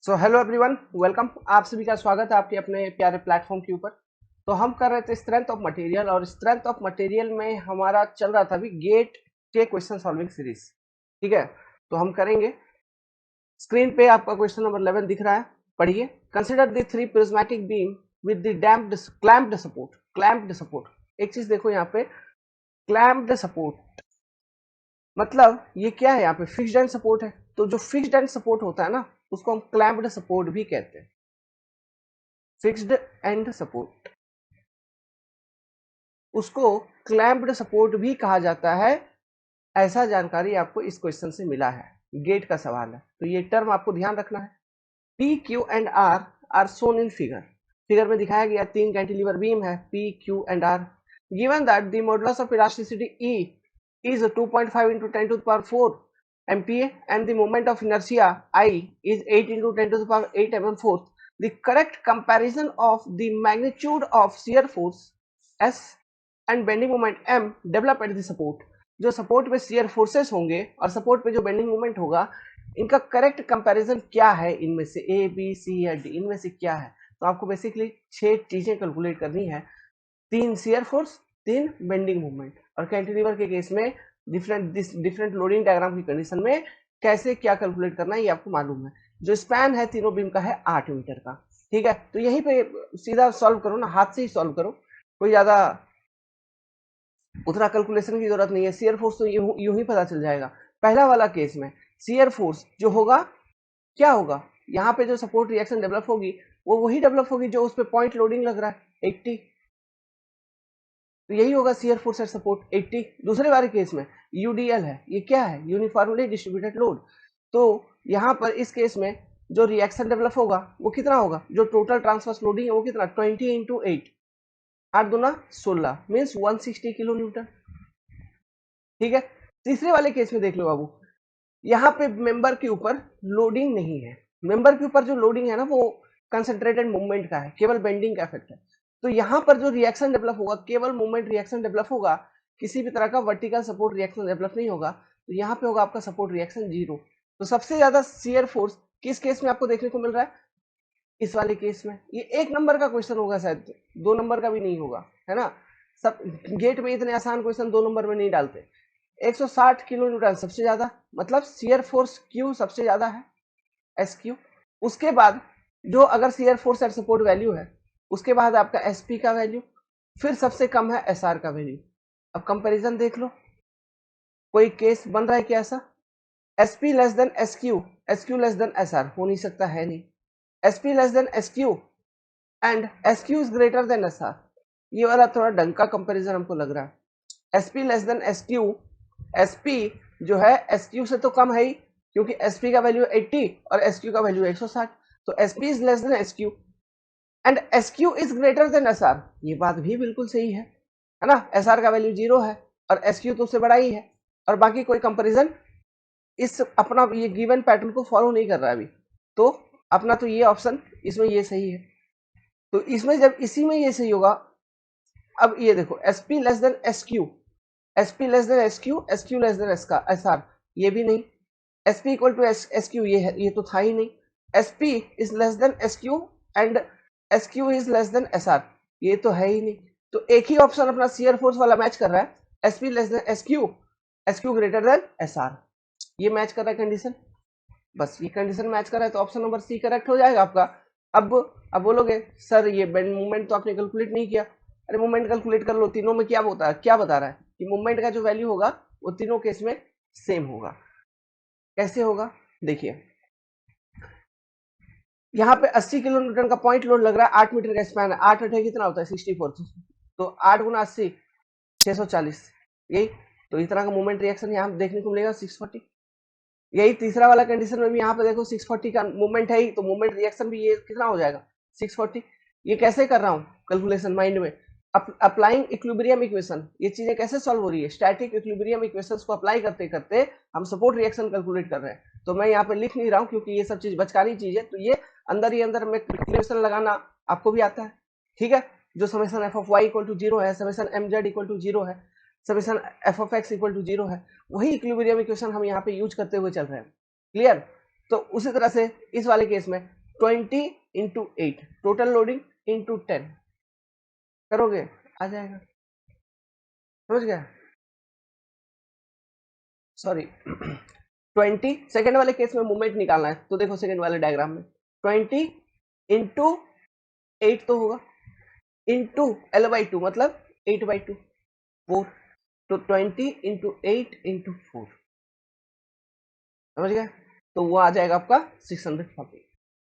So hello everyone, welcome. आप सभी का स्वागत है आपके अपने प्यारे प्लेटफॉर्म के ऊपर। तो हम कर रहे थे स्ट्रेंथ ऑफ मटेरियल, और स्ट्रेंथ ऑफ मटेरियल में हमारा चल रहा था अभी गेट के क्वेश्चन सॉल्विंग सीरीज। ठीक है, तो हम करेंगे। स्क्रीन पे आपका क्वेश्चन नंबर 11 दिख रहा है, पढ़िए। Consider the three prismatic beam with the clamped support. एक चीज देखो यहाँ पे, क्लैम्प्ड सपोर्ट मतलब ये क्या है? यहाँ पे फिक्स्ड एंड सपोर्ट है, तो जो फिक्स्ड एंड सपोर्ट होता है ना, उसको हम क्लैम्प्ड सपोर्ट भी कहते हैं। फिक्स्ड एंड सपोर्ट, उसको क्लैंप्ड सपोर्ट भी कहा जाता है। ऐसा जानकारी आपको इस क्वेश्चन से मिला है, गेट का सवाल है, तो ये टर्म आपको ध्यान रखना है। P Q and R shown in figure. Figure में दिखाया गया तीन कैंटिलीवर बीम है, P Q and R. Given that the modulus of elasticity E is 2.5 into 10 to the power 4 MPa and the moment of inertia I is 8 into 10 to the power 8 mm4. The correct comparison of the magnitude of shear force S and bending moment M develop at the support. जो support पे shear forces होंगे और support पे जो bending moment होगा, इनका correct comparison क्या है? इनमें से ए बी सी या डी, इनमें से क्या है? तो आपको बेसिकली 6 चीजें कैलकुलेट करनी है। 3 shear force, 3 बेंडिंग मूवमेंट, और कैंटिलीवर के केस में डिफरेंट लोडिंग डायग्राम की कंडीशन में कैसे क्या कैलकुलेट करना है ये आपको मालूम है। जो स्पैन है तीनों बीम का है 8 मीटर का। ठीक है, तो यहीं पे सीधा सॉल्व करो ना, हाथ से ही सॉल्व करो, कोई ज्यादा उतना कैलकुलेशन की जरूरत नहीं है। शियर फोर्स तो यूं ही पता चल जाएगा। पहला वाला केस में शियर फोर्स जो होगा, क्या होगा? यहाँ पे जो सपोर्ट रिएक्शन डेवलप होगी वो वही डेवलप होगी जो उस पर पॉइंट लोडिंग लग रहा है 80, तो यही होगा शियर फोर्स एट सपोर्ट 80। दूसरे वाले केस में यूडीएल है, ये क्या है? Uniformly distributed load. तो यहाँ पर इस केस में जो रिएक्शन डेवलप होगा वो कितना होगा? जो टोटल ट्रांसवर्स लोडिंग है वो कितना? 20 इंटू 8, 8 दूना 16 मीन्स 160 किलो न्यूटन। ठीक है, तीसरे वाले केस में देख लो बाबू, यहाँ पे मेंबर के ऊपर लोडिंग नहीं है। मेंबर के ऊपर जो लोडिंग है ना, वो कंसंट्रेटेड मूवमेंट का है, केवल बेंडिंग का इफेक्ट है। तो यहाँ पर जो रिएक्शन डेवलप होगा केवल मूवमेंट रिएक्शन डेवलप होगा, किसी भी तरह का वर्टिकल सपोर्ट रिएक्शन डेवलप नहीं होगा। तो यहाँ पे होगा आपका सपोर्ट रिएक्शन 0। तो सबसे ज्यादा शियर फोर्स किस केस में आपको देखने को मिल रहा है? इस वाले केस में। ये 1 नंबर का क्वेश्चन होगा, शायद 2 नंबर का भी नहीं होगा, है ना। सब गेट में इतने आसान क्वेश्चन 2 नंबर में नहीं डालते। 160 किलो न्यूटन सबसे ज्यादा, मतलब शियर फोर्स क्यू सबसे ज्यादा है, एस क्यू। उसके बाद जो अगर shear force eight support value है, उसके बाद आपका एसपी का वैल्यू, फिर सबसे कम है एसआर का वैल्यू। अब कंपैरिजन देख लो, कोई केस बन रहा है क्या ऐसा? SP less than SQ, SQ less than SR हो नहीं सकता, है नहीं। SP less than SQ and SQ is greater than SR, ये वाला थोड़ा ढंग का कंपैरिजन हमको लग रहा है। SP less than SQ, SP जो है एसक्यू से तो कम है ही, क्योंकि एसपी का वैल्यू 80 और एसक्यू का वैल्यू 160। तो SP is less than SQ and SQ is greater than SR, ये बात भी बिल्कुल सही है ना। एसआर का वैल्यू 0 है और एसक्यू तो उससे बड़ा ही है, और बाकी कोई कंपैरिजन इस अपना ये गिवन पैटर्न को फॉलो नहीं कर रहा है अभी। तो अपना तो ये ऑप्शन इसमें ये सही है। तो इसमें जब इसी में ये सही होगा, अब ये देखो SP less than SQ, SP less than SQ, SQ less than SR, ये भी नहीं। एसपी इक्वल टू एसक्यू, ये है, ये तो था ही नहीं। SP is less than SQ and SQ is less than SR, ये तो है ही नहीं। तो एक ही ऑप्शन अपना शियर फोर्स वाला मैच कर रहा है, SP less than SQ, SQ greater than SR, ये मैच कर रहा है कंडीशन। बस ये कंडीशन मैच कर रहा है तो ऑप्शन नंबर सी करेक्ट हो जाएगा आपका। अब अब बोलोगे सर ये बेंड मूवमेंट तो आपने कैलकुलेट नहीं किया। अरे मूवमेंट कैलकुलेट कर लो, तीनों में क्या होता है, क्या बता रहा है कि मूवमेंट का जो वैल्यू होगा वो तीनों केस में सेम होगा। कैसे होगा? देखिए, यहाँ पे 80 किलो न्यूटन का पॉइंट लोड लग रहा है, 8 मीटर का स्पैन है, 8 8 कितना होता है 64, तो 8 गुना 80 640, यही। तो इतना का मूवमेंट रिएक्शन यहाँ देखने को मिलेगा 640। यही तीसरा वाला कंडीशन में भी यहाँ पे देखो 640 का मूवमेंट है ही, तो मूवमेंट रिएक्शन भी ये कितना हो जाएगा 640। ये कैसे कर रहा हूँ कैलकुलेशन माइंड में? अप्लाइंग इक्विलिब्रियम इक्वेशन, ये चीजें कैसे सॉल्व हो रही है? स्टैटिक इक्विलिब्रियम इक्वेशंस को अप्लाई करते करते हम सपोर्ट रिएक्शन कैलकुलेट कर रहे हैं। तो मैं यहाँ पे लिख नहीं रहा हूँ क्योंकि ये सब चीज बचकानी चीज है, तो ये अंदर ही अंदर में कैलकुलेशन लगाना आपको भी आता है। ठीक है, जो summation F of Y equal to 0 है, summation M Z equal to 0 है, summation F of X equal to 0 है, वही इक्विलिब्रियम इक्वेशन हम यहाँ पे यूज करते हुए चल रहे हैं। क्लियर? तो उसी तरह से इस वाले केस में 20 इंटू 8 टोटल लोडिंग इंटू 10 करोगे, आ जाएगा। समझ गया? सॉरी 20 सेकेंड वाले केस में मूवमेंट निकालना है, तो देखो सेकेंड वाले डायग्राम में 20 इंटू 8 तो होगा, इंटू L/2 मतलब 8/2 4, तो 20 इंटू 8 इंटू 4, समझ गए? तो वो आ जाएगा आपका 640।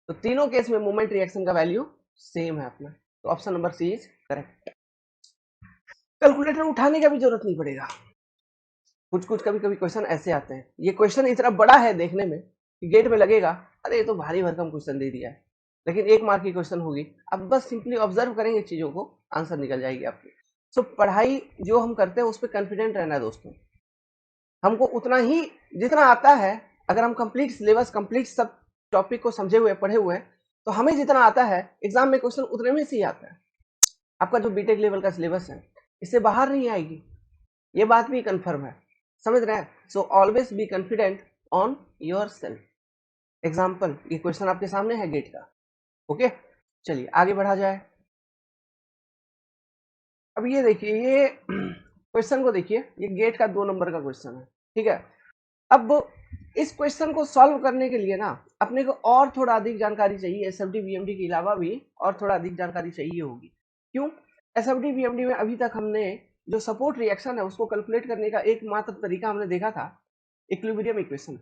तो तीनों केस में मोमेंट रिएक्शन का वैल्यू सेम है अपना, तो option number C is correct. Calculator उठाने का भी जरूरत नहीं पड़ेगा। कुछ कुछ कभी कभी क्वेश्चन ऐसे आते हैं, ये क्वेश्चन इतना बड़ा है देखने में कि गेट में लगेगा अरे ये तो भारी भरकम क्वेश्चन दे दिया है, लेकिन 1 मार्क की क्वेश्चन होगी। अब बस सिंपली ऑब्जर्व करेंगे चीजों को, आंसर निकल जाएगी आपकी। सो पढ़ाई जो हम करते हैं उस पर कॉन्फिडेंट रहना है दोस्तों। हमको उतना ही जितना आता है, अगर हम कंप्लीट सिलेबस कंप्लीट सब टॉपिक को समझे हुए पढ़े हुए हैं, तो हमें जितना आता है एग्जाम में क्वेश्चन उतने में से ही आता है। आपका जो बीटेक लेवल का सिलेबस है इससे बाहर नहीं आएगी, ये बात भी कंफर्म है। समझ रहे हैं? So always be confident on your self. Example, ये क्वेश्चन आपके सामने है गेट का। ओके, चलिए आगे बढ़ा जाए। अब ये देखिए, ये क्वेश्चन को देखिए, ये गेट का 2 नंबर का क्वेश्चन है, ठीक है। अब इस क्वेश्चन को सॉल्व करने के लिए ना अपने को और थोड़ा अधिक जानकारी चाहिए, एसएफडी वीएमडी के अलावा भी और थोड़ा अधिक जानकारी चाहिए होगी। क्यों? एसएफडी वीएमडी में अभी तक हमने जो सपोर्ट रिएक्शन है उसको कैलकुलेट करने का एकमात्र तरीका हमने देखा था इक्विलिब्रियम इक्वेशन।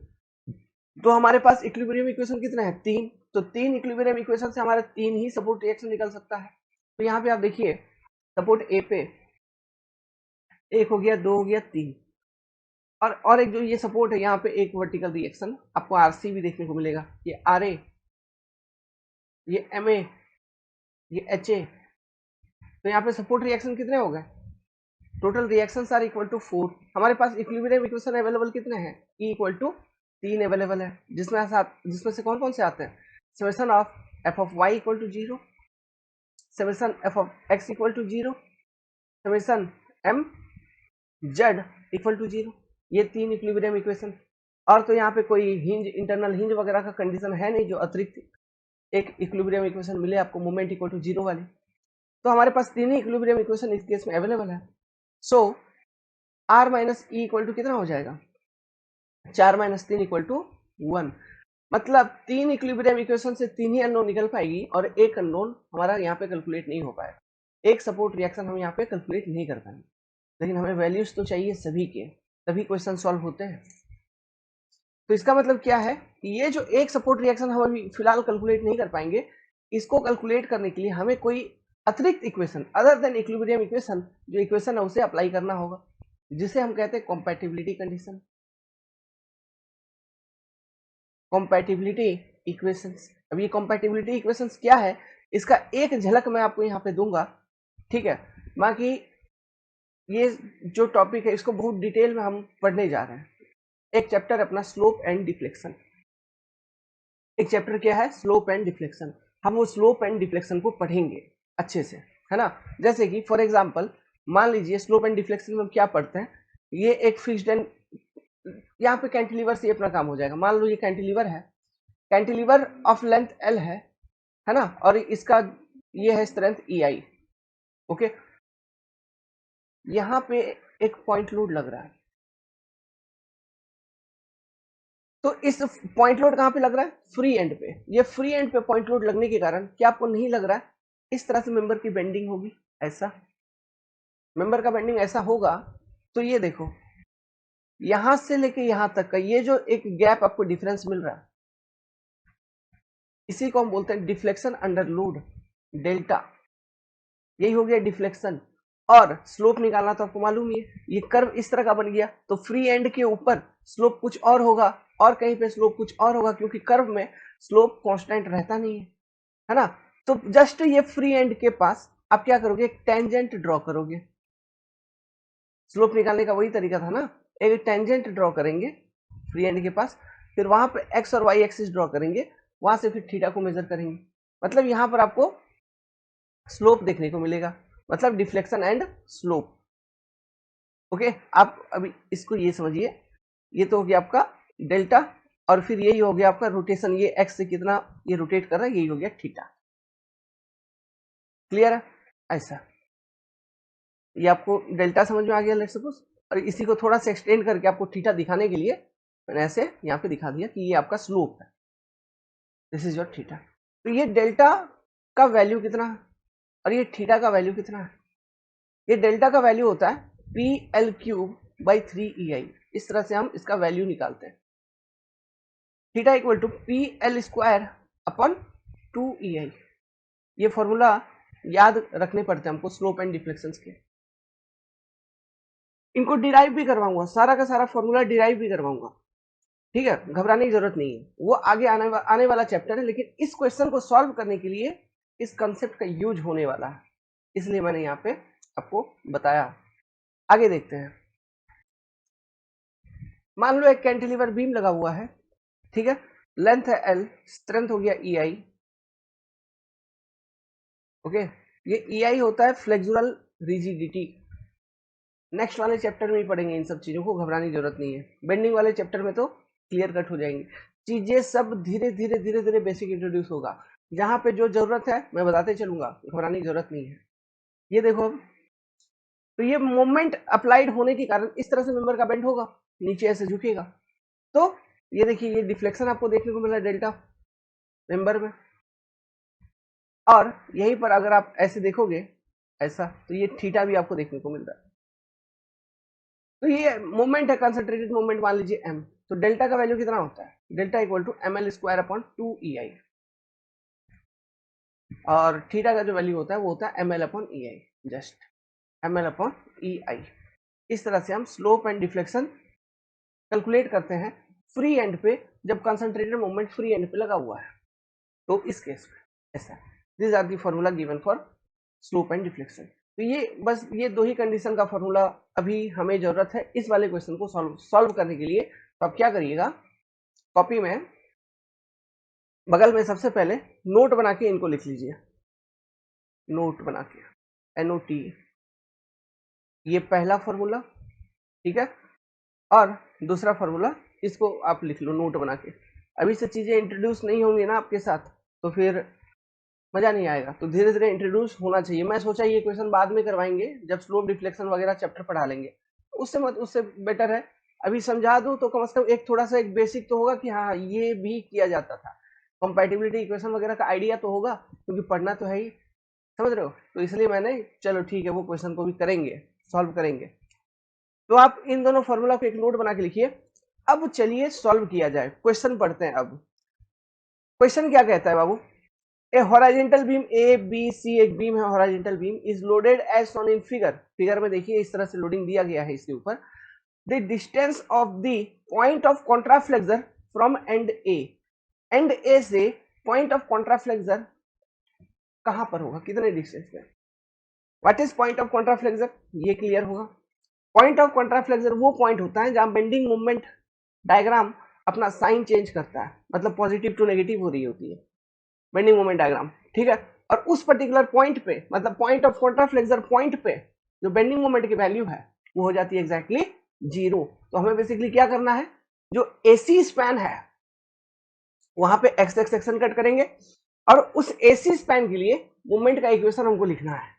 तो हमारे पास इक्विलिब्रियम इक्वेशन कितने हैं? 3। तो 3 इक्विलिब्रियम इक्वेशन से हमारा 3 ही सपोर्ट रिएक्शन निकल सकता है। तो यहाँ पे आप देखिए, सपोर्ट ए पे 1 हो गया, 2 हो गया, 3, और एक जो ये सपोर्ट है यहाँ पे एक वर्टिकल रिएक्शन आपको आरसी भी देखने को मिलेगा, ये आर ए, ये एम ए, ये एच ए। तो यहाँ पे सपोर्ट रिएक्शन कितने हो गए? Total reactions are equal to 4। हमारे पास इक्विलिब्रियम इक्वेशन अवेलेबल कितने हैं? ई इक्वल टू 3 अवेलेबल है, जिसमें से कौन कौन से आते हैं? Summation of F of Y equal to 0, summation F of X equal to 0, summation M Z equal to 0, ये 3 इक्विलिब्रियम इक्वेशन। और तो यहाँ पे कोई हिंज, इंटरनल हिंज वगैरह का कंडीशन है नहीं जो अतिरिक्त एक इक्विलिब्रियम इक्वेशन मिले आपको मोमेंट इक्वल टू 0 वाली। तो हमारे पास 3 ही इक्विलिब्रियम इक्वेशन इस केस में अवेलेबल है। So R minus E equal to कितना हो जाएगा? 4 माइनस 3 इक्वल टू 1। मतलब 3 इक्विलिब्रियम इक्वेशन से 3 ही अननोन निकल पाएगी और एक अननोन हमारा यहाँ पे कैलकुलेट नहीं हो पाएगा। एक सपोर्ट रिएक्शन हम यहाँ पे कैलकुलेट नहीं कर पाएंगे, लेकिन हमें वैल्यूज तो चाहिए सभी के, तभी क्वेश्चन सॉल्व होते हैं। तो इसका मतलब क्या है कि ये जो एक सपोर्ट रिएक्शन हम अभी फिलहाल कैलकुलेट नहीं कर पाएंगे, इसको कैलकुलेट करने के लिए हमें कोई अतिरिक्त equation other than equilibrium equation जो इक्वेशन है उसे अप्लाई करना होगा, जिसे हम कहते हैं कॉम्पैटिबिलिटी कंडीशन, कॉम्पैटिबिलिटी इक्वेशंस। अब ये कॉम्पैटिबिलिटी इक्वेशंस क्या है इसका एक झलक मैं आपको यहाँ पे दूंगा, ठीक है। बाकी ये जो टॉपिक है इसको बहुत डिटेल में हम पढ़ने जा रहे हैं। एक चैप्टर अपना स्लोप एंड डिफ्लेक्शन, एक चैप्टर क्या है? Slope and deflection. हम वो स्लोप एंड डिफ्लेक्शन को पढ़ेंगे अच्छे से, है ना। जैसे कि फॉर एग्जांपल मान लीजिए स्लोप एंड डिफ्लेक्शन में हम क्या पढ़ते हैं, ये एक फिक्स्ड एंड, यहाँ पे कैंटिलीवर से अपना काम हो जाएगा। मान लो ये कैंटिलीवर है, कैंटिलीवर ऑफ लेंथ एल है ना, और इसका ये है स्ट्रेंथ ई आई। ओके, यहाँ पे एक पॉइंट लोड लग रहा है, तो इस पॉइंट लोड कहाँ पे लग रहा है? फ्री एंड पे। ये फ्री एंड पे पॉइंट लोड लगने के कारण क्या आपको नहीं लग रहा है इस तरह से मेंबर की बेंडिंग होगी? ऐसा मेंबर का बेंडिंग ऐसा होगा, तो ये देखो यहां से लेके यहां तक का ये जो एक गैप आपको डिफरेंस मिल रहा है, इसी को हम बोलते हैं डिफ्लेक्शन अंडर लोड, डेल्टा। यही हो गया डिफ्लेक्शन। और स्लोप निकालना तो आपको मालूम ही है, ये कर्व इस तरह का बन गया, तो फ्री एंड के ऊपर स्लोप कुछ और होगा और कहीं पे स्लोप कुछ और होगा, क्योंकि कर्व में स्लोप कांस्टेंट रहता नहीं है ना। तो जस्ट ये फ्री एंड के पास आप क्या करोगे? एक टेंजेंट ड्रॉ करोगे। स्लोप निकालने का वही तरीका था ना, एक टेंजेंट ड्रॉ करेंगे फ्री एंड के पास, फिर वहां पे एक्स और वाई एक्सिस ड्रॉ करेंगे, वहां से फिर थीटा को मेजर करेंगे। मतलब यहां पर आपको स्लोप देखने को मिलेगा, मतलब डिफ्लेक्शन एंड स्लोप। ओके, आप अभी इसको ये समझिए, ये तो हो गया आपका डेल्टा और फिर यही हो गया आपका रोटेशन, ये एक्स से कितना ये रोटेट कर रहा है, यही हो गया थीटा। क्लियर है? ऐसा ये आपको डेल्टा समझ में आ गया लेट्स सपोज, और इसी को थोड़ा सा एक्सटेंड करके आपको थीटा दिखाने के लिए मैंने ऐसे यहाँ पे दिखा दिया कि ये आपका स्लोप है, दिस इज योर थीटा। तो ये डेल्टा का वैल्यू कितना है और ये थीटा का वैल्यू कितना है? ये डेल्टा का वैल्यू होता है P L cube by 3 EI। इस तरह से हम इसका वैल्यू निकालते हैं। Theta equal to P L square upon 2 EI। ये फॉर्मूला याद रखने पड़ते हैं हमको स्लोप एंड डिफ्लेक्शन के। इनको डिराइव भी करवाऊंगा, सारा का सारा फॉर्मूला डिराइव भी करवाऊंगा, ठीक है, घबराने की जरूरत नहीं है, वो आगे आने वाला चैप्टर है। लेकिन इस क्वेश्चन को सॉल्व करने के लिए इस कंसेप्ट का यूज होने वाला है, इसलिए मैंने यहाँ पे आपको बताया। आगे देखते हैं। मान लो एक कैंटिलीवर बीम लगा हुआ है, ठीक है, लेंथ है L, स्ट्रेंथ हो गया EI। ओके, ये EI होता है फ्लेक्सुरल रिजिडिटी। नेक्स्ट वाले चैप्टर में ही पढ़ेंगे इन सब चीजों को, घबराने की जरूरत नहीं है। बेंडिंग वाले चैप्टर में तो क्लियर कट हो जाएंगे चीजें, सब धीरे धीरे धीरे धीरे बेसिक इंट्रोड्यूस होगा। जहां पे जो जरूरत है मैं बताते चलूंगा, घबराने की जरूरत नहीं है। ये देखो अब, तो ये मोमेंट अप्लाइड होने के कारण इस तरह से मेंबर का बेंड होगा, नीचे ऐसे झुकेगा। तो ये देखिए ये डिफ्लेक्शन आपको देखने को मिला डेल्टा मेंबर में, और यहीं पर अगर आप ऐसे देखोगे ऐसा, तो ये थीटा भी आपको देखने को मिल रहा है। तो ये मोमेंट है, कंसंट्रेटेड मोमेंट मान लीजिए m। तो डेल्टा का वैल्यू कितना होता है? Delta equal to ml square upon 2 EI, और थीटा का जो वैल्यू होता है वो होता है ml upon EI, just ml upon EI। इस तरह से हम स्लोप एंड डिफ्लेक्शन कैलकुलेट करते हैं फ्री एंड पे, जब कंसंट्रेटेड मोमेंट फ्री एंड पे लगा हुआ है। तो इस केस में ऐसा, this are the formula given for slope and deflection. तो ये बस ये दो ही कंडीशन का फॉर्मूला अभी हमें जरूरत है इस वाले क्वेश्चन को सॉल्व करने के लिए। तो आप क्या करिएगा, कॉपी में बगल में सबसे पहले नोट बना के इनको लिख लीजिए, नोट बना के NOT, ये पहला फॉर्मूला, ठीक है, और दूसरा फॉर्मूला इसको आप लिख लो नोट बना के। अभी से चीजें इंट्रोड्यूस नहीं होंगी ना आपके साथ, तो फिर मजा नहीं आएगा, तो धीरे धीरे इंट्रोड्यूस होना चाहिए। मैं सोचा ये क्वेश्चन बाद में करवाएंगे जब स्लोप डिफ्लेक्शन वगैरह चैप्टर पढ़ा लेंगे, उससे बेटर है अभी समझा दूं, तो कम से कम एक थोड़ा सा एक बेसिक तो होगा कि हाँ ये भी किया जाता था, कंपैटिबिलिटी इक्वेशन वगैरह का आइडिया तो होगा, क्योंकि पढ़ना तो है ही, समझ रहे हो। तो इसलिए मैंने चलो ठीक है वो क्वेश्चन को भी करेंगे, सॉल्व करेंगे। तो आप इन दोनों फॉर्मूला को एक नोट बना के लिखिए। अब चलिए सॉल्व किया जाए, क्वेश्चन पढ़ते हैं। अब क्वेश्चन क्या कहता है बाबू, ए हॉरिजॉन्टल बीम ABC, एक बीम है horizontal beam, is loaded as shown in figure. Figure में देखिए इस तरह से लोडिंग दिया गया है इसके ऊपर। The distance of the point of contraflexure from end A से पॉइंट ऑफ कॉन्ट्राफ्लेक्सर कहां पर होगा, कितने डिस्टेंस पे। व्हाट इज पॉइंट ऑफ कॉन्ट्राफ्लेक्सर, ये क्लियर होगा। पॉइंट ऑफ कॉन्ट्राफ्लेक्सर वो पॉइंट होता है जहां बेंडिंग मोमेंट डायग्राम अपना साइन चेंज करता है, मतलब पॉजिटिव टू नेगेटिव हो रही होती है बेंडिंग मोमेंट डायग्राम, ठीक है। और उस पर्टिकुलर पॉइंट पे, मतलब पॉइंट ऑफ कॉन्ट्राफ्लेक्सर पॉइंट पे जो बेंडिंग मोमेंट की वैल्यू है वो हो जाती है एग्जैक्टली 0। तो हमें बेसिकली क्या करना है, जो AC स्पैन है वहां पे एक्स एक्स सेक्शन कट करेंगे, और उस AC स्पैन के लिए मूवमेंट का इक्वेशन हमको लिखना है,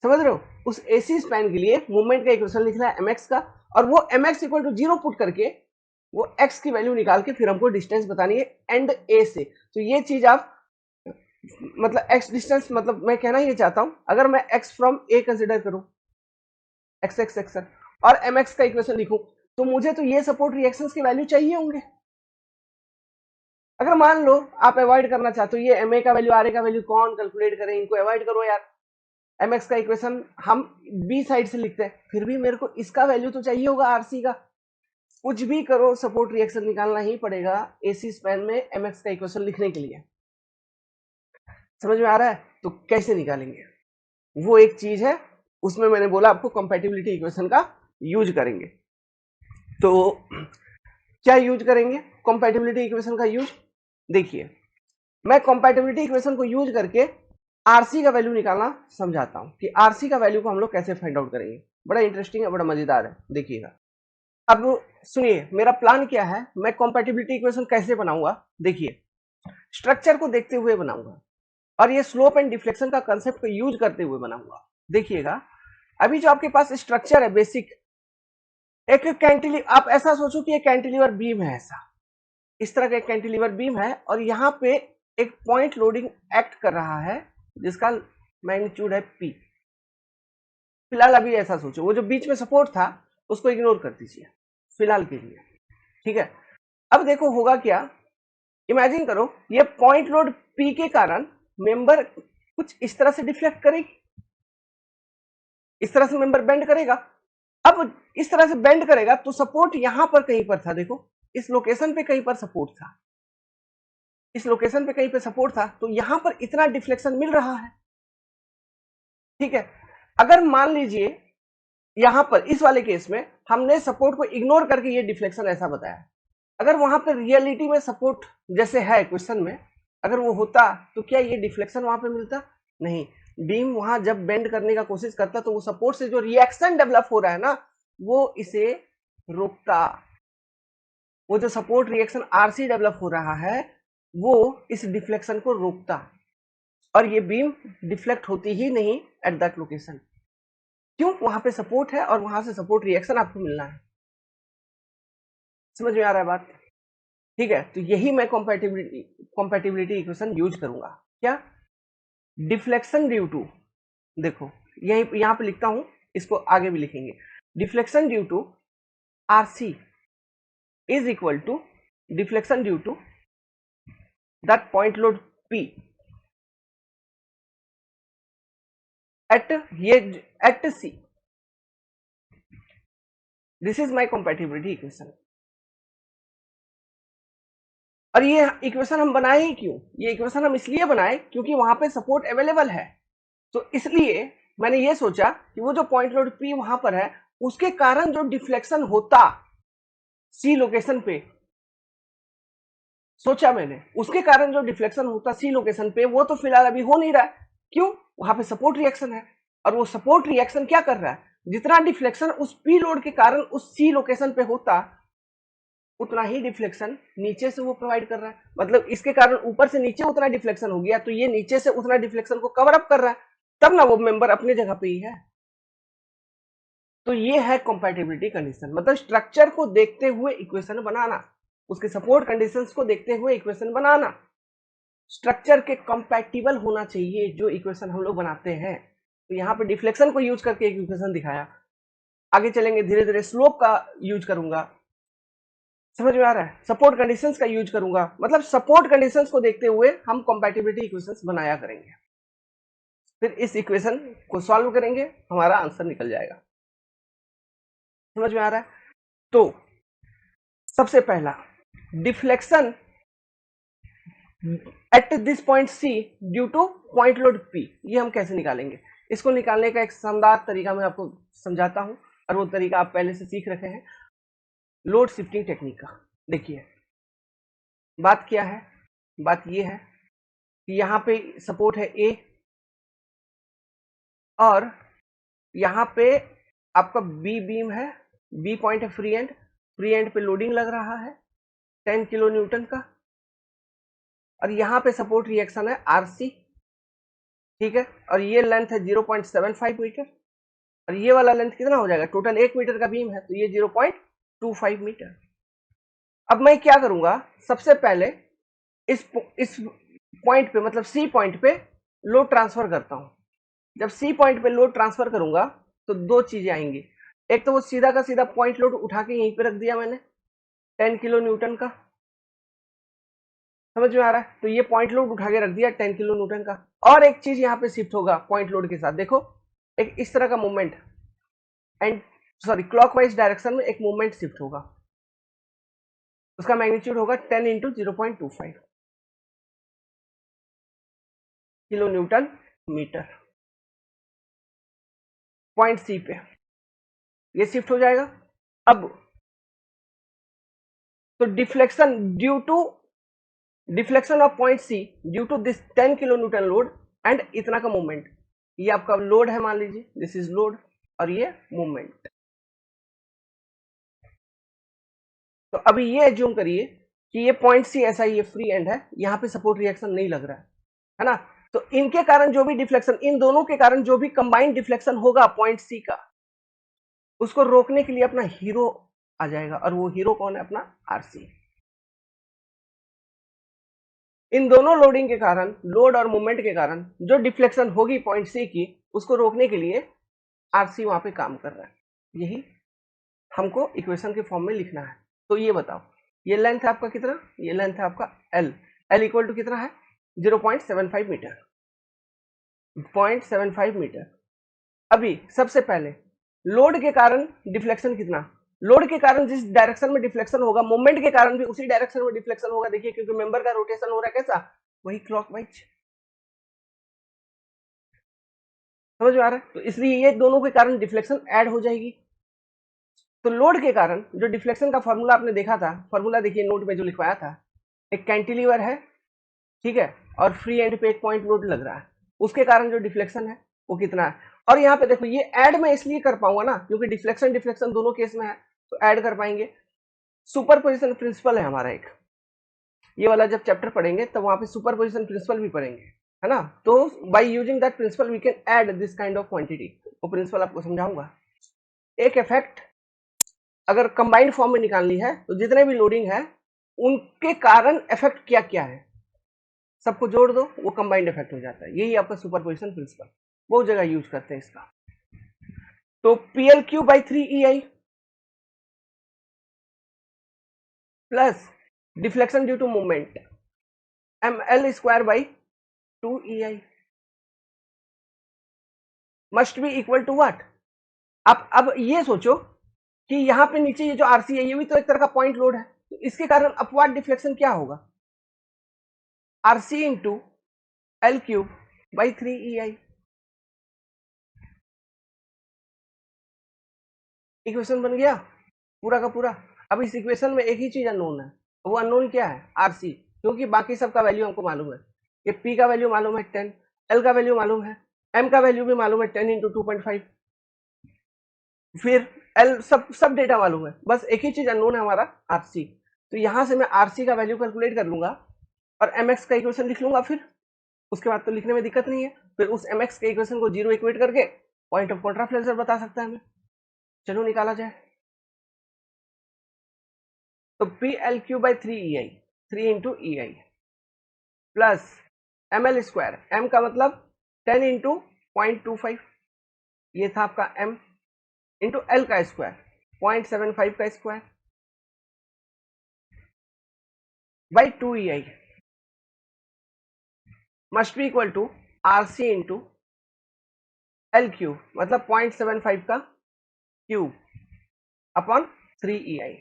समझ रहे हो। उस AC स्पैन के लिए मूवमेंट का इक्वेशन लिखना है mx का, और वो mx इक्वल टू 0 पुट करके वो x की वैल्यू निकाल के फिर हमको डिस्टेंस बतानी है एंड A से। तो ये चीज आप मतलब x डिस्टेंस, मतलब मैं कहना ये चाहता हूं, अगर मैं x फ्रॉम A कंसिडर करूं, x x सेक्शन, और mx का इक्वेशन लिखूं, तो मुझे तो ये सपोर्ट रिएक्शंस के वैल्यू चाहिए होंगे। अगर मान लो आप अवॉइड करना चाहते हो ये MA का वैल्यू RA का वैल्यू कौन कैलकुलेट करें, इनको अवॉइड करो यार। mx का इक्वेशन हम B साइड से लिखते हैं, फिर भी मेरे को इसका वैल्यू तो चाहिए होगा RC का। कुछ भी करो सपोर्ट रिएक्शन निकालना ही पड़ेगा AC स्पैन में mx का इक्वेशन लिखने के लिए, समझ में आ रहा है। तो कैसे निकालेंगे वो एक चीज है, उसमें मैंने बोला आपको कंपैटिबिलिटी इक्वेशन का यूज करेंगे। तो क्या यूज करेंगे कंपैटिबिलिटी इक्वेशन का यूज, देखिए मैं कंपैटिबिलिटी इक्वेशन को यूज करके RC का वैल्यू निकालना समझाता हूं कि RC का वैल्यू को हम लोग कैसे फाइंड आउट करेंगे। बड़ा इंटरेस्टिंग है, बड़ा मजेदार है, देखिएगा। अब सुनिए मेरा प्लान क्या है, मैं कॉम्पैटिबिलिटी इक्वेशन कैसे बनाऊंगा, देखिए स्ट्रक्चर को देखते हुए बनाऊंगा और ये स्लोप एंड डिफ्लेक्शन का कंसेप्ट को यूज करते हुए बनाऊंगा। देखिएगा अभी जो आपके पास स्ट्रक्चर है बेसिक, एक कैंटिलीवर, आप ऐसा सोचो कि एक कैंटिलीवर बीम है, ऐसा इस तरह का एक कैंटिलीवर बीम है और यहाँ पे एक पॉइंट लोडिंग एक्ट कर रहा है जिसका मैग्नीट्यूड है P। फिलहाल अभी ऐसा सोचो, वो जो बीच में सपोर्ट था उसको इग्नोर कर दीजिए फिलहाल के लिए, ठीक है। अब देखो होगा क्या, इमेजिन करो ये पॉइंट लोड P के कारण मेंबर कुछ इस तरह से डिफ्लेक्ट करेगी, इस तरह से मेंबर बेंड करेगा। अब इस तरह से बेंड करेगा तो सपोर्ट यहां पर कहीं पर था, देखो इस लोकेशन पे कहीं पर सपोर्ट था, इस लोकेशन पे कहीं पे सपोर्ट था, तो यहां पर इतना डिफ्लेक्शन मिल रहा है, ठीक है। अगर मान लीजिए यहां पर इस वाले केस में हमने सपोर्ट को इग्नोर करके ये डिफ्लेक्शन ऐसा बताया, अगर वहां पर रियलिटी में सपोर्ट जैसे है क्वेश्चन में, अगर वो होता तो क्या ये डिफ्लेक्शन वहां पे मिलता? नहीं। बीम वहां जब बेंड करने का कोशिश करता तो वो सपोर्ट से जो रिएक्शन डेवलप हो रहा है ना, वो इसे रोकता। वो जो सपोर्ट रिएक्शन आरसी डेवलप हो रहा है वो इस डिफ्लेक्शन को रोकता और ये बीम डिफ्लेक्ट होती ही नहीं एट दैट लोकेशन। क्यों? वहां पे सपोर्ट है और वहां से सपोर्ट रिएक्शन आपको मिलना है। समझ में आ रहा है बात? ठीक है, तो यही मैं कॉम्पैटिबिलिटी इक्वेशन यूज करूंगा। क्या? डिफ्लेक्शन ड्यू टू, देखो यही यहां पे लिखता हूं, इसको आगे भी लिखेंगे। Deflection due to RC is equal to deflection due to that point load P at ये at C। This is my compatibility equation. और ये इक्वेशन हम बनाए ही क्यों? ये इक्वेशन हम इसलिए बनाए क्योंकि वहां पे सपोर्ट अवेलेबल है, तो इसलिए मैंने ये सोचा कि वो जो पॉइंट लोड P वहां पर है उसके कारण जो डिफ्लेक्शन होता C लोकेशन पे, सोचा मैंने उसके कारण जो डिफ्लेक्शन होता C लोकेशन पे, वो तो फिलहाल अभी हो नहीं रहा है। क्यों? वहां पे सपोर्ट रिएक्शन है और वो सपोर्ट रिएक्शन क्या कर रहा है, जितना डिफ्लेक्शन उस P लोड के कारण उस C लोकेशन पे होता उतना ही डिफ्लेक्शन नीचे से वो प्रोवाइड कर रहा है। मतलब इसके कारण ऊपर से नीचे उतना डिफ्लेक्शन हो गया तो ये नीचे से उतना डिफ्लेक्शन को कवर अप कर रहा है, तब ना वो मेंबर अपने जगह पे ही है। तो ये है कंपैटिबिलिटी कंडीशन, मतलब स्ट्रक्चर को देखते हुए इक्वेशन बनाना, उसके सपोर्ट कंडीशंस को देखते हुए इक्वेशन बनाना। स्ट्रक्चर के कंपैटिबल होना चाहिए जो इक्वेशन हम लोग बनाते हैं। तो यहाँ पे डिफ्लेक्शन को यूज करके एक इक्वेशन दिखाया, आगे चलेंगे धीरे धीरे स्लोप का यूज करूंगा। समझ में आ रहा है? सपोर्ट कंडीशंस का यूज करूंगा, मतलब सपोर्ट कंडीशंस को देखते हुए हम कंपैटिबिलिटी इक्वेशंस बनाया करेंगे, फिर इस इक्वेशन को सॉल्व करेंगे, हमारा आंसर निकल जाएगा। समझ में आ रहा है? तो सबसे पहला deflection at this point C due two point load P, ये हम कैसे निकालेंगे? इसको निकालने का एक शानदार तरीका मैं आपको समझाता हूं और वो तरीका आप पहले से सीख रखे हैं, लोड शिफ्टिंग टेक्निक का। देखिए बात क्या है, बात ये है कि यहाँ पे सपोर्ट है A और यहाँ पे आपका B बीम है, B पॉइंट है फ्री एंड पे लोडिंग लग रहा है 10 किलो न्यूटन का और यहाँ पे सपोर्ट रिएक्शन है RC, ठीक है। और ये लेंथ है 0.75 मीटर और ये वाला लेंथ कितना हो जाएगा, टोटल 1 मीटर का बीम है तो ये 0.25 मीटर। अब मैं क्या करूंगा, सबसे पहले इस पॉइंट पे मतलब C पॉइंट पे लोड ट्रांसफर करता हूं। जब C पॉइंट पे लोड ट्रांसफर करूंगा तो दो चीजें आएंगी, एक तो वो सीधा का सीधा पॉइंट लोड उठा के यहीं पे रख दिया मैंने 10 किलो न्यूटन का, समझ में आ रहा है? तो ये पॉइंट लोड उठा के रख दिया 10 किलो न्यूटन का। और एक चीज यहाँ पे शिफ्ट होगा पॉइंट लोड के साथ, देखो एक इस तरह का मूवमेंट एंड क्लॉकवाइज डायरेक्शन में एक मूवमेंट शिफ्ट होगा, उसका मैग्नीट्यूड होगा 10 into 0.25 kilo newton meter point C पे, ये शिफ्ट हो जाएगा। अब तो deflection of point C due to this 10 kilo newton load and इतना का मूवमेंट, ये आपका लोड है, मान लीजिए दिस इज लोड और ये मूवमेंट। तो अभी ये एज्यूम करिए कि ये पॉइंट सी ऐसा ये फ्री एंड है, यहाँ पे सपोर्ट रिएक्शन नहीं लग रहा है ना। तो इनके कारण जो भी डिफ्लेक्शन, इन दोनों के कारण जो भी कंबाइंड डिफ्लेक्शन होगा पॉइंट सी का, उसको रोकने के लिए अपना हीरो आ जाएगा, और वो हीरो कौन है? अपना आरसी। इन दोनों लोडिंग के कारण, लोड और मूवमेंट के कारण जो डिफ्लेक्शन होगी पॉइंट सी की, उसको रोकने के लिए आरसी वहां पे काम कर रहा है। यही हमको इक्वेशन के फॉर्म में लिखना है। तो ये बताओ, ये लेंथ है आपका कितना? ये लेंथ है आपका एल। एल इक्वल टू कितना है? 0.75 मीटर, 0.75 मीटर। अभी सबसे पहले लोड के कारण डिफ्लेक्शन कितना? लोड के कारण जिस डायरेक्शन में डिफ्लेक्शन होगा, मोमेंट के कारण भी उसी डायरेक्शन में डिफ्लेक्शन होगा। देखिए, क्योंकि मेंबर का रोटेशन हो रहा है कैसा? वही क्लॉकवाइज। समझ में आ रहा है? तो इसलिए ये दोनों के कारण डिफ्लेक्शन ऐड हो जाएगी। तो लोड के कारण जो डिफ्लेक्शन का फॉर्मूला आपने देखा था, फॉर्मूला देखिए नोट में जो लिखवाया था, एक कैंटिलीवर है, ठीक है, और फ्री एंड पे एक पॉइंट लोड लग रहा है, उसके कारण जो डिफ्लेक्शन है वो कितना है। और यहाँ पे देखो, ये ऐड मैं इसलिए कर पाऊंगा ना क्योंकि डिफ्लेक्शन डिफ्लेक्शन दोनों केस में है, तो ऐड कर पाएंगे। सुपरपोजिशन प्रिंसिपल है हमारा एक, ये वाला जब चैप्टर पढ़ेंगे तब वहां पे सुपरपोजिशन प्रिंसिपल भी पढ़ेंगे, है ना। तो by using that principle we can add this kind of quantity. वो प्रिंसिपल आपको समझाऊंगा। एक इफेक्ट अगर कंबाइंड फॉर्म में निकालनी है तो जितने भी लोडिंग है उनके कारण इफेक्ट क्या क्या है सबको जोड़ दो, वो कंबाइंड इफेक्ट हो जाता है। यही आपका सुपरपोजिशन प्रिंसिपल, बहुत जगह यूज करते हैं इसका। तो PL Q by 3 EI plus deflection due to movement ML square by 2 EI must be equal to what? आप अब ये सोचो कि यहाँ पे नीचे ये जो आरसी है ये भी तो एक तरह का पॉइंट लोड है, तो इसके कारण अपवार्ड डिफ्लेक्शन क्या होगा? RC into L cube by 3 EI। Equation बन गया पूरा का पूरा। अब इस इक्वेशन में एक ही चीज अननोन है, वो अननोन क्या है? आरसी, क्योंकि बाकी सबका वैल्यू हमको मालूम है। ये पी का वैल्यू मालूम है 10, एल का वैल्यू मालूम है, एम का वैल्यू भी मालूम है 10 इंटू 2.5, फिर एल सब डेटा मालूम है, बस एक ही चीज अननोन है हमारा आरसी। तो यहां से मैं आरसी का वैल्यू कैलकुलेट कर लूंगा और एमएक्स का इक्वेशन लिख लूंगा, फिर उसके बाद तो लिखने में दिक्कत नहीं है। फिर उस एमएक्स के इक्वेशन को जीरो इक्वेट करके पॉइंट ऑफ कॉन्ट्राफ्लेक्शन बता सकता है हमें। चलो निकाला जाए। तो P L Q by 3 EI, 3 into EI plus ML square, M का मतलब 10 इंटू 0.25, ये था आपका m, इंटू एल का स्क्वायर 0.75 का square by 2 EI must be equal to RC into L cube, मतलब 0.75 का क्यूब अपॉन 3 EI।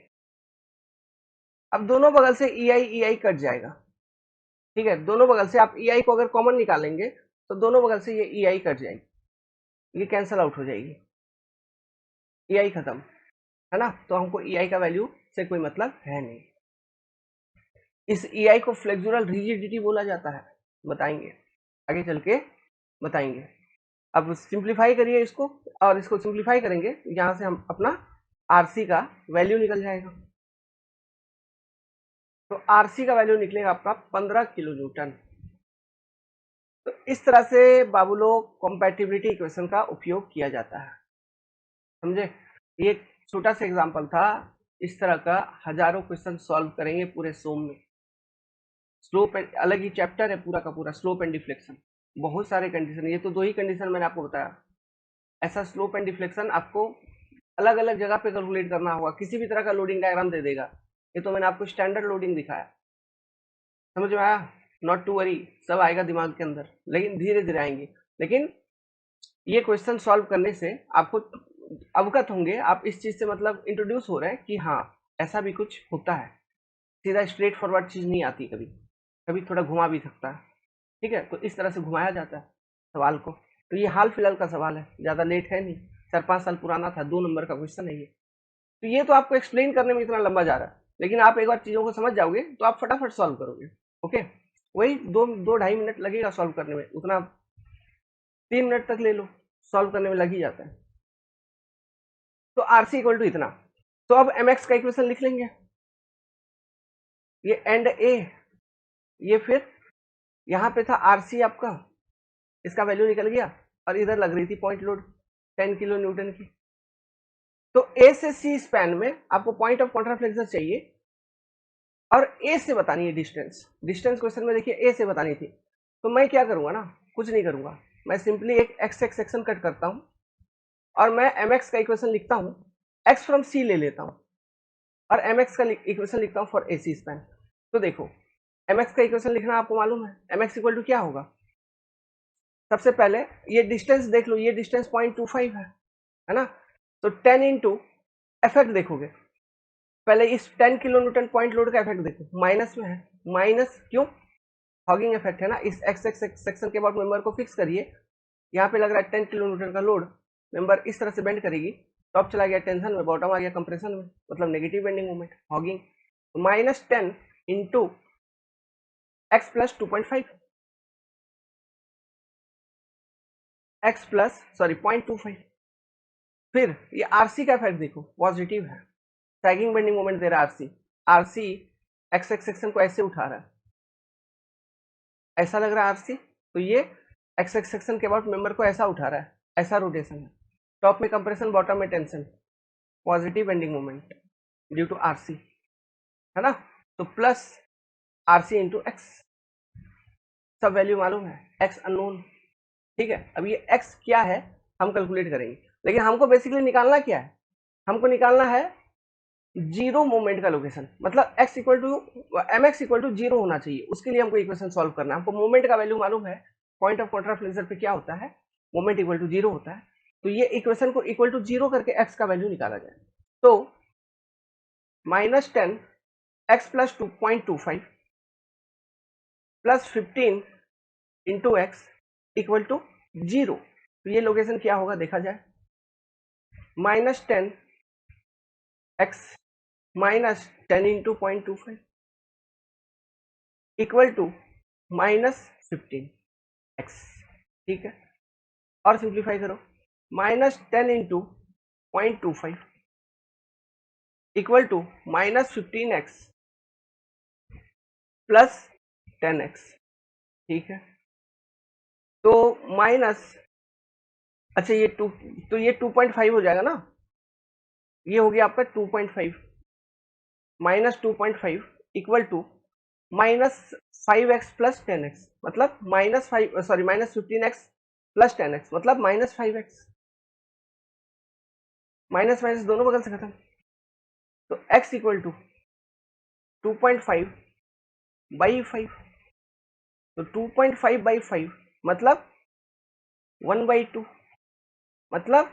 अब दोनों बगल से EI कट जाएगा, ठीक है। दोनों बगल से आप EI को अगर कॉमन निकालेंगे तो दोनों बगल से ये EI कट जाएगी, ये कैंसल आउट हो जाएगी, EI खत्म, है ना। तो हमको EI का वैल्यू से कोई मतलब है नहीं। इस EI को फ्लेक्सुरल रिजिडिटी बोला जाता है, बताएंगे आगे चल के, बताएंगे। अब सिंप्लीफाई करिए इसको, और इसको सिंप्लीफाई करेंगे यहां से हम अपना आरसी का वैल्यू निकल जाएगा। तो आरसी का वैल्यू निकलेगा आपका 15 किलो न्यूटन। तो इस तरह से बाबू लोग कॉम्पैटिबिलिटी इक्वेशन का उपयोग किया जाता है, समझे। ये छोटा सा एग्जांपल था, इस तरह का हजारों क्वेश्चन सॉल्व करेंगे पूरे सोम में। स्लोप एंड, अलग ही चैप्टर है पूरा का पूरा, स्लोप एंड डिफ्लेक्शन, बहुत सारे कंडीशन, ये तो दो ही कंडीशन मैंने आपको बताया। ऐसा स्लोप एंड डिफ्लेक्शन आपको अलग अलग जगह पे कैलकुलेट करना होगा, किसी भी तरह का लोडिंग डायग्राम दे देगा। ये तो मैंने आपको स्टैंडर्ड लोडिंग दिखाया, समझ में आया? नॉट टू वरी, सब आएगा दिमाग के अंदर, लेकिन धीरे धीरे आएंगे। लेकिन ये क्वेश्चन सॉल्व करने से आपको अवगत होंगे, आप इस चीज से मतलब इंट्रोड्यूस हो रहे हैं कि हाँ ऐसा भी कुछ होता है, सीधा स्ट्रेट फॉरवर्ड चीज नहीं आती, कभी कभी थोड़ा घुमा भी सकता है, ठीक है। तो इस तरह से घुमाया जाता है सवाल को। तो ये हाल फिलहाल का सवाल है, ज्यादा लेट है नहीं, 4-5 साल पुराना था, 2 नंबर का क्वेश्चन है ये। तो ये तो आपको एक्सप्लेन करने में इतना लंबा जा रहा है, लेकिन आप एक बार चीजों को समझ जाओगे तो आप फटाफट सॉल्व करोगे। ओके, वही 2-2.5 मिनट लगेगा सॉल्व करने में, उतना 3 मिनट तक ले लो, सॉल्व करने में लग ही जाता है। तो आरसी इक्वल टू इतना। तो अब एमएक्स का इक्वेशन लिख लेंगे, ये एंड ए, ये फिर यहाँ पे था आरसी आपका, इसका वैल्यू निकल गया और इधर लग रही थी पॉइंट लोड 10 किलो न्यूटन की। तो ए से सी स्पैन में आपको पॉइंट ऑफ कॉन्ट्राफ्लेक्सर चाहिए और ए से बतानी है डिस्टेंस। डिस्टेंस क्वेश्चन में देखिए ए से बतानी थी, तो मैं क्या करूंगा ना, कुछ नहीं करूंगा, मैं सिंपली एक एक्स एक्स सेक्शन कट करता हूं और मैं एम एक्स का इक्वेशन लिखता हूं, एक्स फ्रॉम सी ले लेता हूं और एम एक्स का इक्वेशन लिखता हूं फॉर ए सी स्पैन। तो देखो एम एक्स का इक्वेशन लिखना आपको मालूम है, एम एक्स इक्वल टू क्या होगा, सबसे पहले ये डिस्टेंस देख लो, ये डिस्टेंस 0.25 है ना, तो 10 इंटू इफेक्ट देखोगे, पहले इस 10 किलो न्यूटन पॉइंट लोड का इफेक्ट देखो, माइनस में है, माइनस क्यों, हॉगिंग इफेक्ट है ना, इस एक्स एक्स सेक्शन के बाद मेंबर को फिक्स करिए, यहाँ पे लग रहा है 10 किलो न्यूटन का लोड, मेंबर इस तरह से बेंड करेगी, टॉप चला गया टेंशन में, बॉटम आ गया कंप्रेशन में, मतलब negative bending moment, hugging, minus 10 into x plus 2.5, x plus sorry 0.25, फिर ये आरसी का इफेक्ट देखो पॉजिटिव है, सैगिंग बेंडिंग मोमेंट दे रहा है RC, RC x x section को ऐसे उठा रहा है, ऐसा लग रहा है आरसी, तो ये एक्स एक्स सेक्शन के बाद मेंबर को ऐसा उठा रहा है, ऐसा रोटेशन है, टॉप में कंप्रेशन बॉटम में tension, positive bending moment due to RC, है ना, तो प्लस आरसी इंटू एक्स, सब वैल्यू मालूम है, एक्स अननोन, ठीक है। अब ये एक्स क्या है हम कैलकुलेट करेंगे, लेकिन हमको बेसिकली निकालना क्या है, हमको निकालना है जीरो मोमेंट का लोकेशन, मतलब x equal to M X equal to zero होना चाहिए, उसके लिए हमको इक्वेशन सॉल्व करना है। हमको मोमेंट का वैल्यू मालूम है, पॉइंट ऑफ कॉन्ट्राफ्लेक्सर पे क्या होता है, मोमेंट इक्वल टू जीरो होता है, तो ये इक्वेशन को इक्वल टू जीरो करके x का वैल्यू निकाला जाए, तो -10 x plus 2.25 plus 15 into X equal to zero, तो ये लोकेशन क्या होगा देखा जाए, -10 x minus 10 into 0.25 equal to -15 X, ठीक है, और सिंप्लीफाई करो, -10 into 0.25 equal to -15 X plus 10 X, ठीक है, तो माइनस, अच्छा ये 2, तो ये 2.5 हो जाएगा ना, ये हो गया आपका 2.5 minus 2.5 equal to -5x plus 10x, मतलब -5 सॉरी -15x प्लस 10x, मतलब -5x, माइनस माइनस दोनों बगल से खत्म, तो x इक्वल टू 2.5 बाई 5, तो 2.5 बाई 5 मतलब 1/2, मतलब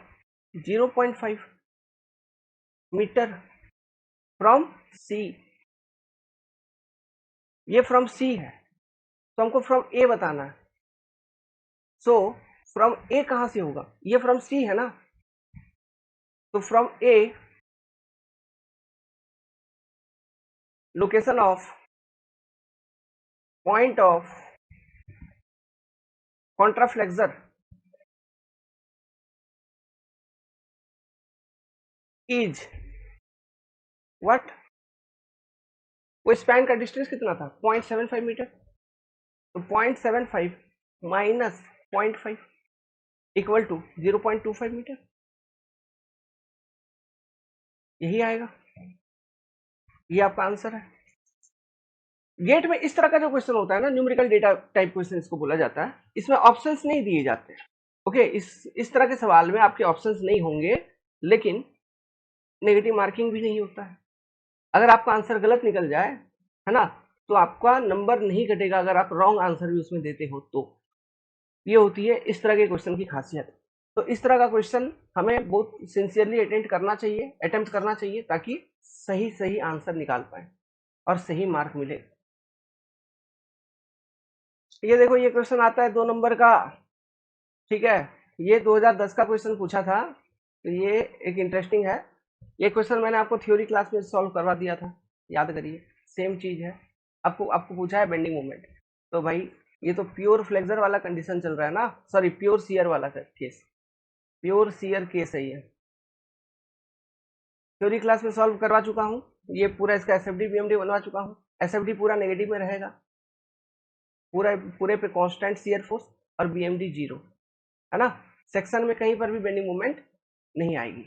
0.5 मीटर फ्रॉम सी, ये फ्रॉम सी है, तो हमको फ्रॉम ए बताना है, सो फ्रॉम ए कहां से होगा, ये फ्रॉम सी है ना, तो from A location of point of contraflexure is what, वो स्पैन का डिस्टेंस कितना था 0.75 मीटर, तो 0.75 माइनस 0.5 इक्वल टू 0.25 मीटर, यही आएगा, ये आपका आंसर है। गेट में इस तरह का जो क्वेश्चन होता है ना, न्यूमेरिकल डेटा टाइप क्वेश्चन इसको बोला जाता है, इसमें ऑप्शंस नहीं दिए जाते, ओके, इस तरह के सवाल में आपके ऑप्शंस नहीं होंगे, लेकिन नेगेटिव मार्किंग भी नहीं होता है, अगर आपका आंसर गलत निकल जाए, है ना, तो आपका नंबर नहीं कटेगा, अगर आप रॉन्ग आंसर भी उसमें देते हो तो, ये होती है इस तरह के क्वेश्चन की खासियत। तो इस तरह का क्वेश्चन हमें बहुत सिंसियरली अटेम्प्ट करना चाहिए ताकि सही सही आंसर निकाल पाए और सही मार्क मिले। ये देखो ये क्वेश्चन आता है 2 नंबर का, ठीक है, ये 2010 का क्वेश्चन पूछा था, तो ये एक इंटरेस्टिंग है, ये क्वेश्चन मैंने आपको थ्योरी क्लास में सॉल्व करवा दिया था, याद करिए, सेम चीज है, आपको आपको पूछा है बेंडिंग मोमेंट, तो भाई ये तो प्योर फ्लेक्सर वाला कंडीशन चल रहा है ना, सॉरी प्योर शियर वाला केस, प्योर शियर केस है ये, थ्योरी क्लास में सॉल्व करवा चुका हूँ, ये पूरा इसका एसएफडी बीएमडी बनवा चुका हूँ, एसएफडी पूरा नेगेटिव में रहेगा, पूरे पे कांस्टेंट शियर फोर्स, और बीएमडी जीरो, है ना। सेक्शन में कहीं पर भी बेंडिंग मोमेंट नहीं आएगी,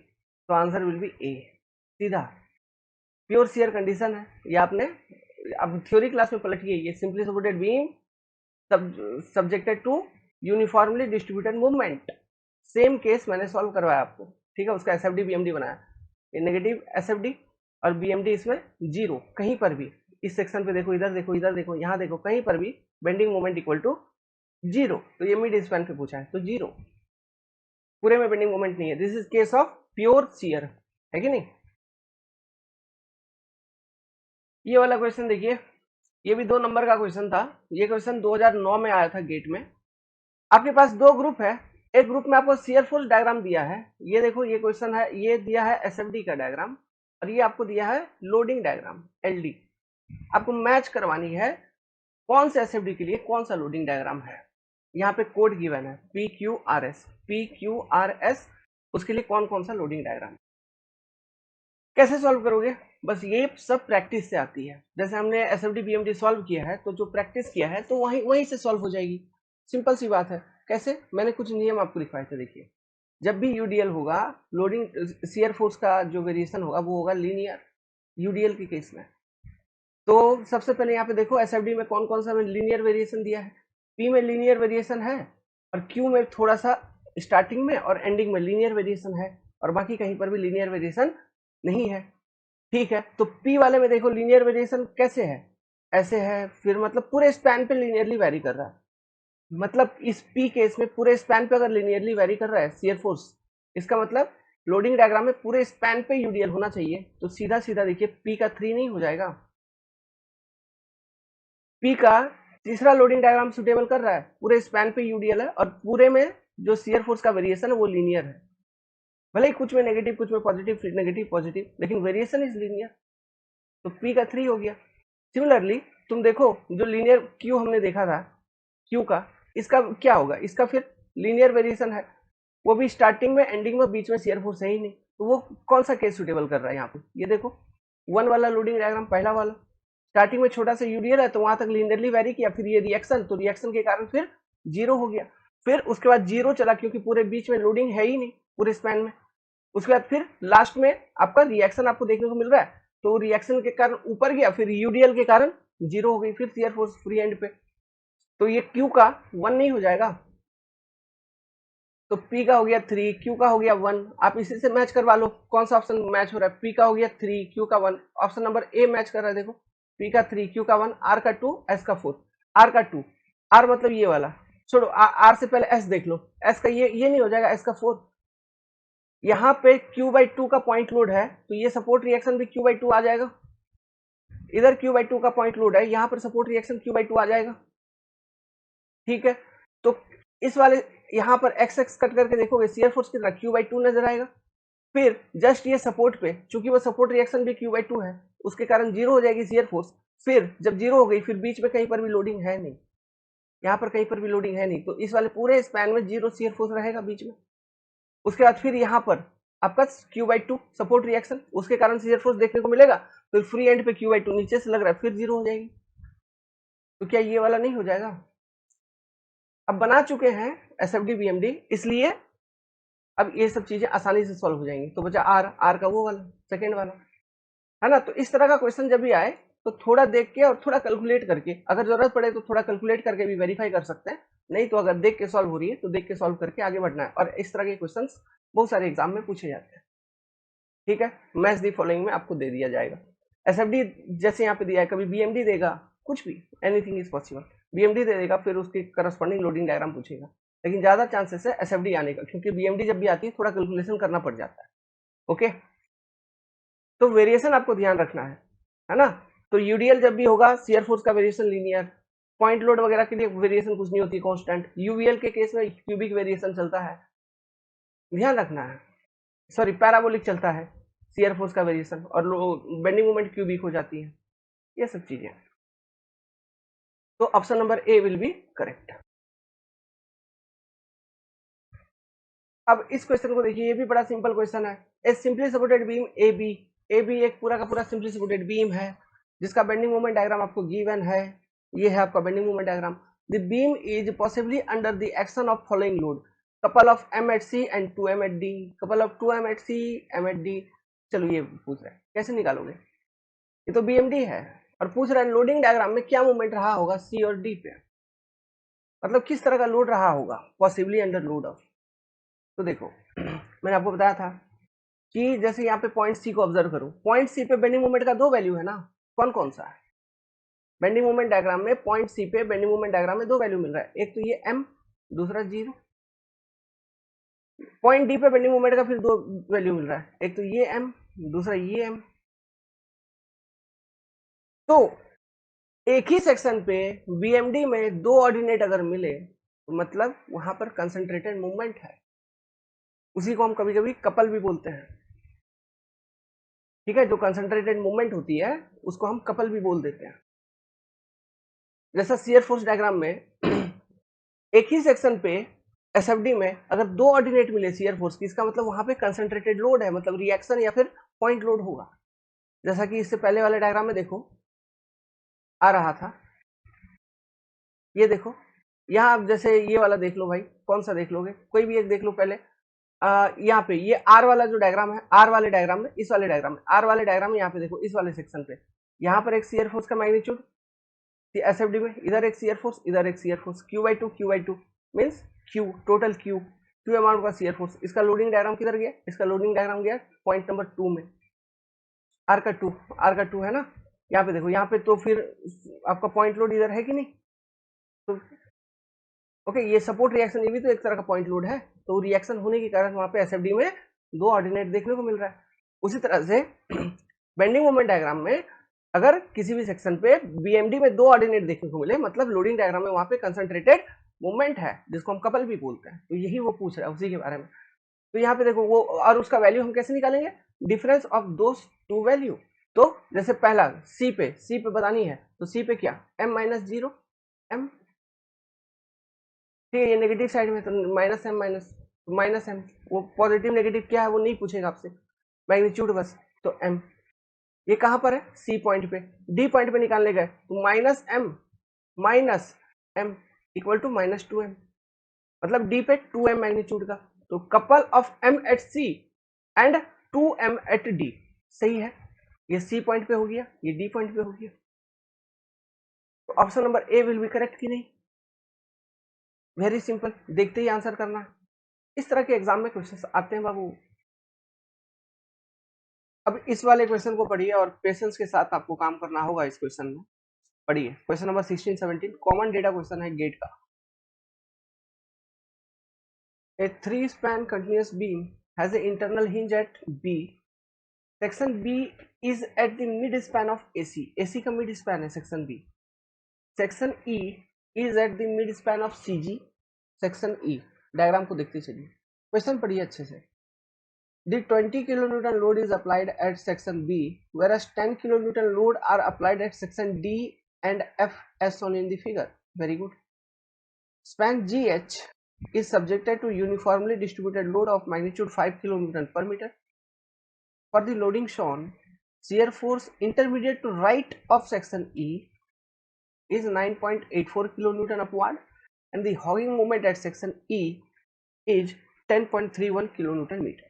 तो आंसर विल बी ए, सीधा प्योर शियर कंडीशन है। ये आपने अब थ्योरी क्लास में पलटिए, ये simply supported beam subjected to uniformly distributed movement, same case मैंने सॉल्व करवाया आपको, ठीक है। उसका एसएफडी बीएमडी बनाया, ये नेगेटिव एसएफडी और बीएमडी इसमें जीरो, कहीं पर भी इस सेक्शन पे देखो, इधर देखो, इधर देखो, यहाँ देखो, कहीं पर भी bending moment equal to zero. तो ये मिड स्पैन पे पूछा है, तो जीरो, पूरे में बेंडिंग मोमेंट नहीं है। This is case of pure shear, है कि नहीं। ये वाला क्वेश्चन देखिए, ये भी 2 नंबर का क्वेश्चन था। ये क्वेश्चन 2009 में आया था गेट में। आपके पास 2 ग्रुप है, एक ग्रुप में आपको शियर फोर्स डायग्राम दिया है, ये देखो ये क्वेश्चन है, ये दिया है एसएफडी का डायग्राम, और ये आपको दिया है लोडिंग डायग्राम एलडी। आपको मैच करवानी है कौन से एसएफडी के लिए कौन सा लोडिंग डायग्राम है। यहाँ पे कोड गिवन है PQRS, उसके लिए कौन कौन सा लोडिंग डायग्राम। कैसे सॉल्व करोगे, बस ये सब प्रैक्टिस से आती है। जैसे हमने एसएफडी बीएमडी सॉल्व किया है, तो जो प्रैक्टिस किया है तो वहीं से सॉल्व हो जाएगी, सिंपल सी बात है। कैसे, मैंने कुछ नियम आपको लिखवाए थे, देखिए। जब भी यूडीएल होगा, लोडिंग शियर फोर्स का जो वेरिएशन होगा वो होगा लीनियर, यूडीएल के केस में। तो सबसे पहले यहाँ पे देखो एसएफडी में कौन कौन सा लीनियर वेरिएशन दिया है। पी में लीनियर वेरिएशन है, और क्यू में थोड़ा सा स्टार्टिंग में और एंडिंग में लीनियर वेरिएशन है, और बाकी कहीं पर भी लीनियर वेरिएशन नहीं है, ठीक है। तो पी वाले में देखो लीनियर वेरिएशन कैसे है, ऐसे है, फिर मतलब पूरे स्पैन पे लीनियरली वेरी कर रहा है। मतलब इस पी केस में पूरे स्पैन पे अगर लीनियरली वेरी कर रहा है शियर फोर्स, इसका मतलब लोडिंग डायग्राम में पूरे स्पैन पे यूडीएल होना चाहिए। तो सीधा सीधा देखिए, पी का 3 नहीं हो जाएगा, पी का तीसरा लोडिंग डायग्राम सुटेबल कर रहा है, पूरे स्पैन पे यूडीएल है, और पूरे में जो शियर फोर्स का वेरिएशन है वो लीनियर है, भले ही कुछ में नेगेटिव कुछ में पॉजिटिव, फिर नेगेटिव पॉजिटिव, लेकिन वेरिएशन इज लीनियर। तो पी का 3 हो गया। सिमिलरली तुम देखो जो लीनियर क्यू हमने देखा था, क्यू का, इसका क्या होगा, इसका फिर लीनियर वेरिएशन है, वो भी स्टार्टिंग में एंडिंग में, बीच में शियर फोर्स है ही नहीं, तो वो कौन सा केस सुटेबल कर रहा है यहाँ पे। ये देखो 1 वाला लोडिंग डायग्राम, पहला वाला, स्टार्टिंग में छोटा सा यूडीएल है तो वहां तक लीनियरली वेरी किया, फिर ये रिएक्शन, तो रिएक्शन के कारण फिर जीरो हो गया, फिर उसके बाद जीरो चला क्योंकि पूरे बीच में लोडिंग है ही नहीं पूरे स्पैन में। उसके बाद फिर लास्ट में आपका रिएक्शन आपको देखने को मिल रहा है, तो रिएक्शन के कारण ऊपर गया, फिर यूडीएल के कारण जीरो हो गई, फिर शियर फोर्स फ्री एंड पे। तो ये क्यू का 1 नहीं हो जाएगा, तो पी का हो गया 3, क्यू का हो गया 1। आप इसी से मैच करवा लो कौन सा ऑप्शन मैच हो रहा है। पी का हो गया 3, क्यू का 1, ऑप्शन नंबर ए मैच कर रहा है। देखो पी का 3, क्यू का 1, आर का 2, एस का 4। आर का 2, आर मतलब ये वाला, छोड़ो आर से पहले एस देख लो, एस का ये नहीं हो जाएगा, एस का 4। यहाँ पे Q/2 का पॉइंट लोड है, तो ये सपोर्ट रिएक्शन भी Q/2 आ जाएगा। इधर Q/2 का पॉइंट लोड है, यहाँ पर सपोर्ट रिएक्शन Q/2 आ जाएगा, ठीक है। तो इस वाले यहाँ पर एक्स एक्स कट करके देखोगे, शियर फोर्स कितना Q/2 नजर आएगा। फिर जस्ट ये सपोर्ट पे, चूंकि वो सपोर्ट रिएक्शन भी Q/2 है, उसके कारण जीरो हो जाएगी शियर फोर्स। फिर जब जीरो हो गई, फिर बीच में कहीं पर भी लोडिंग है नहीं, यहाँ पर कहीं पर भी लोडिंग है नहीं, तो इस वाले पूरे स्पैन में जीरो शियर फोर्स रहेगा बीच में। उसके बाद फिर यहाँ पर आपका Q/2 सपोर्ट रिएक्शन, उसके कारण शियर फोर्स देखने को मिलेगा, फिर फ्री एंड पे Q/2 नीचे से लग रहा है, फिर जीरो हो जाएगी। तो क्या ये वाला नहीं हो जाएगा। अब बना चुके हैं एसएफडी बीएमडी, इसलिए अब ये सब चीजें आसानी से सॉल्व हो जाएंगी। तो बचा आर का वो वाला सेकेंड वाला, है ना। तो इस तरह का क्वेश्चन जब भी आए तो थोड़ा देख के और थोड़ा कैलकुलेट करके, अगर जरूरत पड़े तो थोड़ा कैलकुलेट करके भी वेरीफाई कर सकते हैं, नहीं तो अगर देख के सॉल्व हो रही है तो देख के सॉल्व करके आगे बढ़ना है। और इस तरह के क्वेश्चन बहुत सारे एग्जाम में पूछे जाते हैं, ठीक है। मैच दी फॉलोइंग में आपको दे दिया जाएगा। एसएफडी जैसे यहाँ पे दिया है, कभी बीएमडी देगा, कुछ भी, एनीथिंग इज पॉसिबल। बीएमडी दे देगा, फिर उसके करस्पॉन्डिंग लोडिंग डायग्राम पूछेगा, लेकिन ज्यादा चांसेस है एसएफडी आने का, क्योंकि बीएमडी जब भी आती है थोड़ा कैलकुलेशन करना पड़ जाता है, ओके। तो वेरिएशन आपको ध्यान रखना है ना। तो यूडीएल जब भी होगा, शियर फोर्स का वेरिएशन लीनियर, पॉइंट लोड वगैरह के लिए वेरिएशन कुछ नहीं होती, कांस्टेंट। यूवीएल के केस में क्यूबिक वेरिएशन चलता है, ध्यान रखना है, सॉरी पैराबोलिक चलता है शियर फोर्स का वेरिएशन, और बेंडिंग मोमेंट क्यूबिक हो जाती है, ये सब चीजें। तो option number A will be correct. अब इस क्वेश्चन को देखिए, ये भी बड़ा सिंपल क्वेश्चन है। A simply supported beam A B एक पूरा का पूरा सिंपली सपोर्टेड बीम है, जिसका बेंडिंग मोमेंट डायग्राम आपको गिवन है, ये है आपका bending moment diagram. The beam is possibly under the action of following load, couple of m at c and 2m at d, couple of 2m at c, m at d। चलो ये पूछ रहा है कैसे निकालोगे, ये तो BMD है और पूछ रहा है लोडिंग डायग्राम में क्या मूवमेंट रहा होगा C और D पे, मतलब किस तरह का लोड रहा होगा पॉसिबली अंडर लोड ऑफ। तो देखो मैंने आपको बताया था कि जैसे यहाँ पे पॉइंट C को ऑब्जर्व करूं, पॉइंट C पे बेंडिंग मोमेंट का दो वैल्यू है ना, कौन कौन सा है बेंडिंग मोमेंट डायग्राम में, पॉइंट C पे बेंडिंग मोमेंट डायग्राम में दो वैल्यू मिल रहा है, एक तो ये m, दूसरा 0। पॉइंट डी पे बेंडिंग मोमेंट का फिर दो वैल्यू मिल रहा है, एक तो ये m, दूसरा ये m। तो एक ही सेक्शन पे BMD में दो ऑर्डिनेट अगर मिले तो मतलब वहां पर कंसंट्रेटेड मूवमेंट है, उसी को हम कभी कभी कपल भी बोलते हैं, ठीक है। जो कंसंट्रेटेड मूवमेंट होती है उसको हम कपल भी बोल देते हैं। जैसा शियर फोर्स डायग्राम में एक ही सेक्शन पे SFD में अगर दो ऑर्डिनेट मिले शियर फोर्स की, इसका मतलब वहां पे कंसंट्रेटेड लोड है, मतलब रिएक्शन या फिर पॉइंट लोड होगा। जैसा कि इससे पहले वाले डायग्राम में देखो आ रहा था, ये देखो यहाँ आप जैसे ये वाला देख लो भाई, कौन सा देख लोगे, कोई भी एक देख लो पहले। यहाँ पे ये आर वाला जो डायग्राम है, आर वाले डायग्राम में, इस वाले डायग्राम में, आर वाले डायग्राम में यहाँ पे देखो, इस वाले सेक्शन पे यहाँ पर एक शियर फोर्स का मैग्नीट्यूड SFD में, इधर एक शियर फोर्स, इधर एक shear force, Q/2 means Q total Q amount का शियर फोर्स। इसका लोडिंग डायग्राम किधर गया, इसका लोडिंग डायग्राम गया पॉइंट नंबर 2 में, आर का 2 है ना, यहाँ पे देखो, यहाँ पे तो फिर आपका पॉइंट लोड इधर है कि नहीं, तो ओके ये सपोर्ट रिएक्शन, ये भी तो एक तरह का पॉइंट लोड है, तो रिएक्शन होने के कारण वहां पे SFD में दो ऑर्डिनेट देखने को मिल रहा है। उसी तरह से बेंडिंग मोमेंट डायग्राम में अगर किसी भी सेक्शन पे BMD में दो ऑर्डिनेट देखने को मिले, मतलब लोडिंग डायग्राम में वहां पे कंसंट्रेटेड मूवमेंट है, जिसको हम कपल भी बोलते हैं, तो यही वो पूछ रहा है उसी के बारे में। तो यहाँ पे देखो वो, और उसका वैल्यू हम कैसे निकालेंगे, difference of those two value. तो जैसे पहला सी पे बतानी है, तो सी पे क्या m-0 m, ठीक है, ये नेगेटिव साइड में, तो माइनस एम, वो पॉजिटिव नेगेटिव क्या है वो नहीं पूछेगा आपसे, मैग्नीट्यूड बस। तो m ये कहां पर है, सी पॉइंट पे, डी पॉइंट पे निकालने गए तो minus M equal to -2m, मतलब डी पे 2m मैग्नीट्यूड का, तो couple of m at C and 2m at D, सही है, ये सी पॉइंट पे हो गया, ये डी पॉइंट पे हो गया, तो option number A will be correct कि नहीं, वेरी सिंपल, देखते ही आंसर करना है। इस तरह के एग्जाम में क्वेश्चन आते हैं बाबू। अब इस वाले क्वेश्चन को पढ़िए और पेशेंस के साथ आपको काम करना होगा इस क्वेश्चन में। पढ़िए question number 16-17, common data question है गेट का। A 3-span continuous beam has an internal hinge at B. Section B is at the mid span of AC. AC का mid span है section B. Section E is at the mid span of CG. Section E, diagram को देखते चलिए, question पढ़िए अच्छे से। The 20 kilonewton load is applied at section B, whereas 10 kilonewton load are applied at section D and F as shown in the figure. Very good. Span GH is subjected to uniformly distributed load of magnitude 5 kilonewton per meter. For the loading shown, shear force intermediate to right of section E is 9.84 kilonewton upward, and the hogging moment at section E is 10.31 kilonewton meter.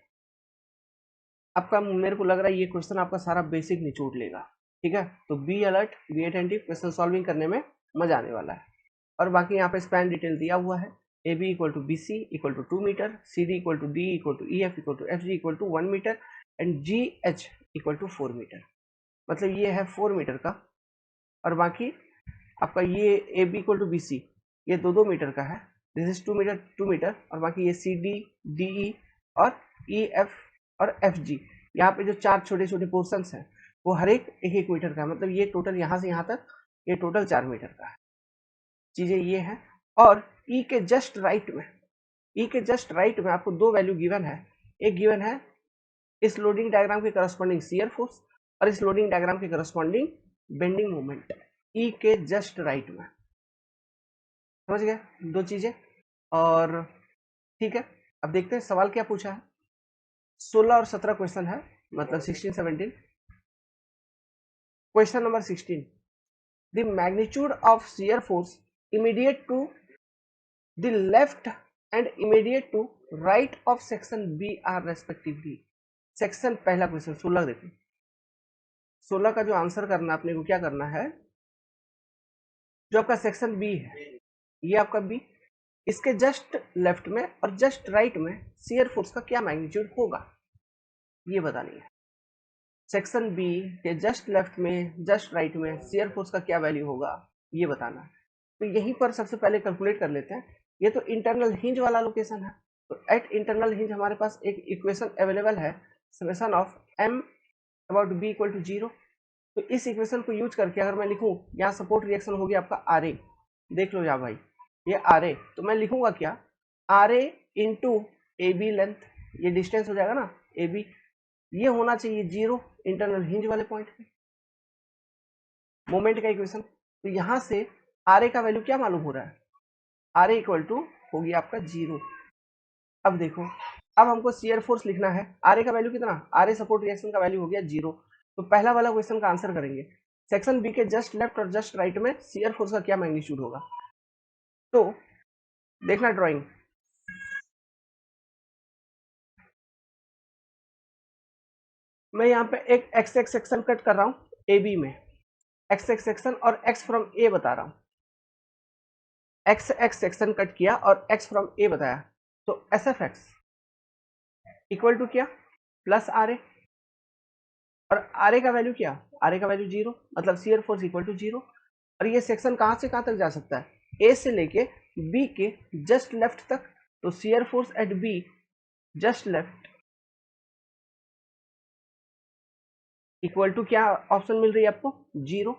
आपका मेरे को लग रहा है ये question आपका सारा basic निचोड़ लेगा, ठीक है, तो be alert, be attentive, question solving करने में मजा आने वाला है। और बाकी यहाँ पे स्पैन डिटेल दिया हुआ है, A B equal to B C equal to 2 meter, C D equal to D equal to E F equal to F G equal to 1 meter and G H equal to 4 meter, मतलब ये है 4 metre का। और बाकी आपका ये A B equal to B C ये 2-2 metre का है, दिस इज 2 मीटर, और बाकी ये सी डी डी ई और ई एफ और एफ जी, यहाँ पे जो चार छोटे छोटे पोर्शंस हैं वो हर एक 1-1 मीटर का, मतलब ये टोटल यहाँ से यहाँ तक ये टोटल 4 मीटर का है। चीजें ये है, और ई के जस्ट राइट में आपको दो वैल्यू गिवन है, एक गिवन है इस लोडिंग डायग्राम के करस्पॉन्डिंग शियर फोर्स और इस लोडिंग डायग्राम के करस्पॉन्डिंग बेंडिंग मोमेंट, ई के जस्ट राइट में, समझ गए दो चीजें। और ठीक है, अब देखते हैं सवाल क्या पूछा है। 16 और 17 क्वेश्चन है, मतलब 16-17। Question number 16, the magnitude of shear force immediate to the left and immediate to right of section B are respectively. Section पहला क्वेश्चन 16 देखो, 16 का जो आंसर करना अपने को क्या करना है, जो आपका सेक्शन बी है, ये आपका बी, इसके जस्ट लेफ्ट में और जस्ट राइट में शियर फोर्स का क्या मैग्नीट्यूड होगा, ये बतानी है। सेक्शन बी के जस्ट लेफ्ट में जस्ट राइट में शियर फोर्स का क्या वैल्यू होगा, ये बताना है। तो यहीं पर सबसे पहले कैलकुलेट कर लेते हैं। ये तो इंटरनल हिंज वाला लोकेशन है, तो एट इंटरनल हिंज हमारे पास एक इक्वेशन अवेलेबल है, summation of m about b equal to 0। तो इस इक्वेशन को यूज करके अगर मैं लिखूं, यहाँ सपोर्ट रिएक्शन हो गया आपका आर ए, देख लो यहाँ भाई, ये आर ए, तो मैं लिखूंगा क्या, R A into A B length, ये डिस्टेंस हो जाएगा ना ए बी, ये होना चाहिए 0 इंटरनल हिंज वाले पॉइंट पे, मोमेंट का इक्वेशन। तो यहां से आर ए का वैल्यू क्या मालूम हो रहा है, आर ए इक्वल टू हो गया आपका 0। अब देखो, अब हमको शियर फोर्स लिखना है, आर ए का वैल्यू कितना, आर ए सपोर्ट रिएक्शन का वैल्यू हो गया 0। तो पहला वाला क्वेश्चन का आंसर करेंगे, सेक्शन बी के जस्ट लेफ्ट और जस्ट राइट में शियर फोर्स का क्या मैग्नीट्यूड होगा। तो देखना ड्राइंग, मैं यहाँ पे एक एक्स एक्स सेक्शन कट कर रहा हूँ ए बी में, एक्स एक्स सेक्शन और एक्स फ्रॉम ए बता रहा हूँ, एक्स एक्स सेक्शन कट किया और एक्स फ्रॉम ए बताया। तो S F X equal to क्या, प्लस आर ए, और आर ए का वैल्यू क्या, आर ए का वैल्यू 0, मतलब शियर फोर्स इक्वल टू 0। और ये सेक्शन कहां से कहां तक जा सकता है, ए से लेके बी के जस्ट लेफ्ट तक, तो shear force at B just left equal to क्या ऑप्शन मिल रही है आपको, 0।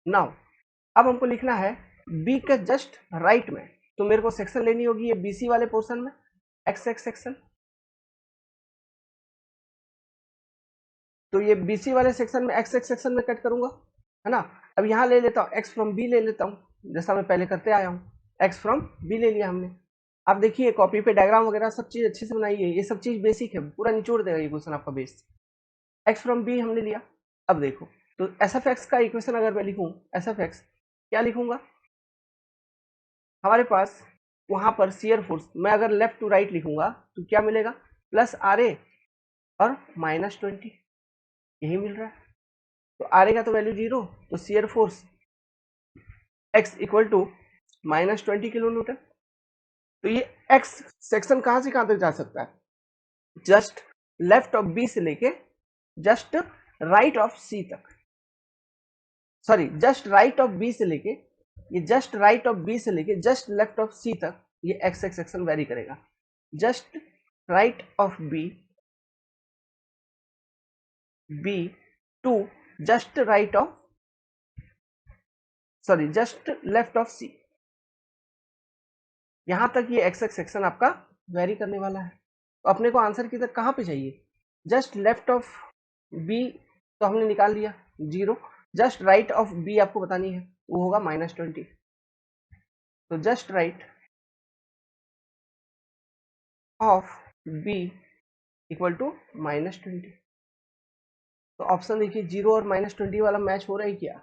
नाउ अब हमको लिखना है बी के जस्ट राइट में, तो मेरे को सेक्शन लेनी होगी ये बीसी वाले पोर्शन में, एक्स एक्स सेक्शन, तो ये बीसी वाले सेक्शन में एक्स एक्स सेक्शन में कट करूंगा, है ना। अब यहाँ ले लेता हूँ एक्स फ्रॉम बी ले लेता हूँ, जैसा मैं पहले करते आया हूँ, एक्स फ्रॉम बी ले लिया हमने। आप देखिए कॉपी पे डायग्राम वगैरह सब चीज अच्छे से बनाइए, ये सब चीज बेसिक है, पूरा निचोड़ देगा ये क्वेश्चन आपका बेस। एक्स फ्रॉम बी हमने लिया, अब देखो, तो एस एफ एक्स का इक्वेशन अगर मैं लिखूं, एस एफ एक्स क्या लिखूंगा, हमारे पास वहां पर शियर फोर्स मैं अगर लेफ्ट टू राइट लिखूंगा तो क्या मिलेगा, प्लस आर ए और माइनस 20, यही मिल रहा है। तो आर ए का तो वैल्यू 0, तो shear force X equal to minus 20 kilo newton. तो ये एक्स सेक्शन कहां से कहां तक जा सकता है, जस्ट लेफ्ट ऑफ बी से लेके जस्ट राइट ऑफ सी तक, sorry just right of B से लेके, ये जस्ट राइट ऑफ बी से लेके जस्ट लेफ्ट ऑफ सी तक ये एक्स एक्स सेक्शन वेरी करेगा, just right of B B to just right of, sorry just left of C, यहां तक ये एक्स एक्स सेक्शन आपका वेरी करने वाला है। तो अपने को आंसर किधर कहां पे चाहिए, जस्ट लेफ्ट ऑफ बी तो हमने निकाल लिया 0, जस्ट राइट ऑफ बी आपको बतानी है, वो होगा माइनस 20। तो just right of B equal to minus 20। तो ऑप्शन देखिए 0 और माइनस 20 वाला मैच हो रहा है क्या,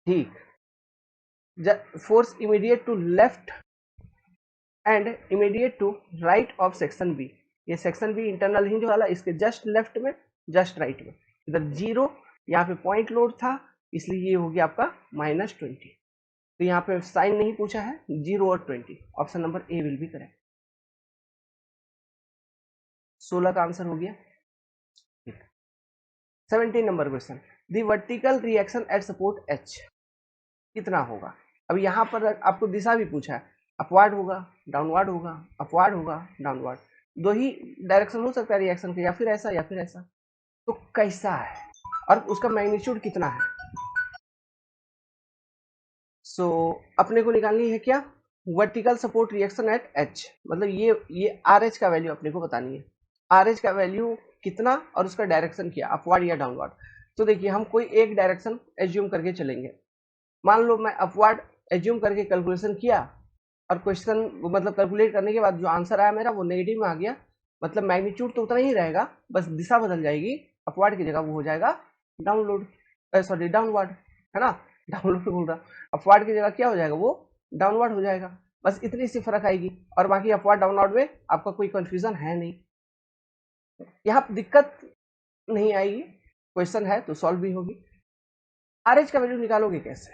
ठीक। Force immediate to left and immediate to right of section B, ये सेक्शन बी इंटरनल हिंज वाला, इसके जस्ट लेफ्ट में जस्ट राइट में, इधर 0, यहाँ पे पॉइंट लोड था इसलिए ये हो गया आपका माइनस 20। तो यहाँ पे साइन नहीं पूछा है, 0 और 20, option number A will be correct. 16 का आंसर हो गया। 17 number question, the vertical reaction at support H कितना होगा। अब यहाँ पर आपको दिशा भी पूछा है, अपवार्ड होगा डाउनवर्ड होगा, अपवार्ड होगा डाउनवर्ड, दो ही डायरेक्शन हो सकता है रिएक्शन का, या फिर ऐसा या फिर ऐसा। तो कैसा है और उसका मैग्नीट्यूड कितना है। सो अपने को निकालनी है क्या, vertical support reaction at H, मतलब ये आर एच का वैल्यू अपने को बतानी है, आर एच का वैल्यू कितना और उसका डायरेक्शन क्या, अपवर्ड या डाउनवर्ड। तो देखिए हम कोई एक डायरेक्शन एज्यूम करके चलेंगे, मान लो मैं अपवर्ड एज्यूम करके कैलकुलेशन किया और क्वेश्चन मतलब कैलकुलेट करने के बाद जो आंसर आया मेरा वो नेगेटिव में आ गया, मतलब मैग्नीट्यूड तो उतना ही रहेगा, बस दिशा बदल जाएगी, अपवार्ड की जगह वो हो जाएगा डाउनलोड, सॉरी डाउनवर्ड, है ना, डाउनलोड बोल रहा, अपवार्ड की जगह क्या हो जाएगा, वो डाउनवर्ड हो जाएगा। बस इतनी सी फर्क आएगी, और बाकी अपवार्ड डाउनवर्ड में आपका कोई कंफ्यूजन है नहीं, यहाँ दिक्कत नहीं आएगी, क्वेश्चन है तो सॉल्व भी होगी। आरएच का वैल्यू निकालोगे कैसे,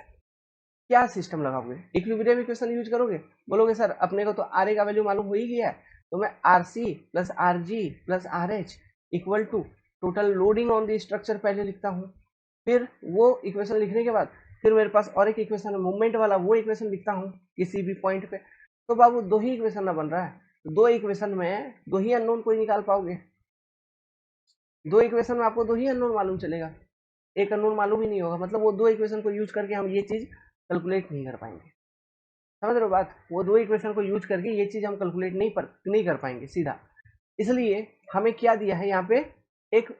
क्या सिस्टम लगाओगे, इक्विलिब्रियम इक्वेशन यूज करोगे, बोलोगे सर अपने को तो आर ए का वैल्यू मालूम हो ही गया है, तो मैं R C plus R G plus R H equal to total loading on the structure पहले लिखता हूँ, फिर वो इक्वेशन लिखने के बाद फिर मेरे पास और एक इक्वेशन है मूवमेंट वाला, वो इक्वेशन लिखता हूँ किसी भी पॉइंट पे। तो बाबू दो ही इक्वेशन ना बन रहा है, दो इक्वेशन में दो ही अननोन कोई निकाल पाओगे, दो इक्वेशन में आपको दो ही अननोन मालूम चलेगा, एक अननोन मालूम ही नहीं होगा, मतलब वो दो इक्वेशन को यूज करके हम ये चीज कैलकुलेट नहीं कर पाएंगे, समझ रहे हो बात, वो दो इक्वेशन को यूज करके ये चीज हम कैलकुलेट नहीं कर पाएंगे सीधा। इसलिए हमें क्या दिया है यहाँ पे, एक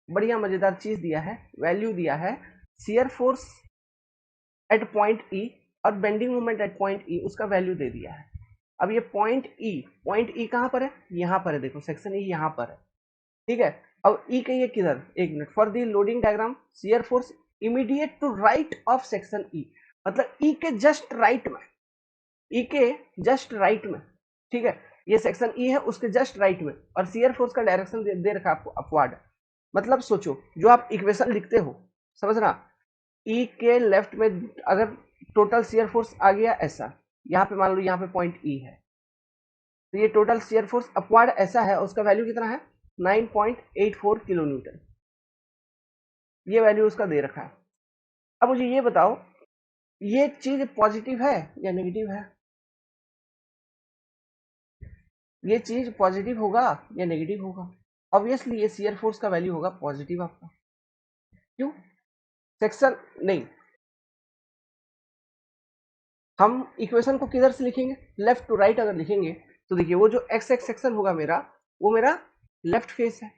बढ़िया मजेदार चीज दिया है, वैल्यू दिया है shear force at point E और bending moment at point E, उसका वैल्यू दे दिया है। अब ये पॉइंट ई कहाँ पर है, यहाँ पर है, देखो सेक्शन ई यहाँ पर है, ठीक है। अब ई के ये किधर, एक minute, for the loading diagram shear force immediate to right of section E, मतलब ई के जस्ट राइट में, ई के जस्ट राइट में, ठीक है, ये सेक्शन ई है उसके जस्ट राइट में, और शियर फोर्स का डायरेक्शन दे रखा आपको अपवर्ड, मतलब सोचो जो आप इक्वेशन लिखते हो, समझना, ई के लेफ्ट में अगर टोटल शियर फोर्स आ गया ऐसा, यहाँ पे मान लो यहाँ पे पॉइंट ई है, तो ये टोटल शियर फोर्स अपवर्ड ऐसा है, उसका वैल्यू कितना है 9.84 किलो न्यूटन, ये वैल्यू उसका दे रखा है। अब मुझे ये बताओ ये चीज पॉजिटिव है या नेगेटिव है, ये चीज पॉजिटिव होगा या नेगेटिव होगा, ऑब्वियसली ये शियर फोर्स का वैल्यू होगा पॉजिटिव आपका, क्यों, सेक्शन नहीं, हम इक्वेशन को किधर से लिखेंगे, लेफ्ट टू राइट अगर लिखेंगे तो देखिए वो जो एक्स एक्स सेक्शन होगा मेरा, वो मेरा लेफ्ट फेस है,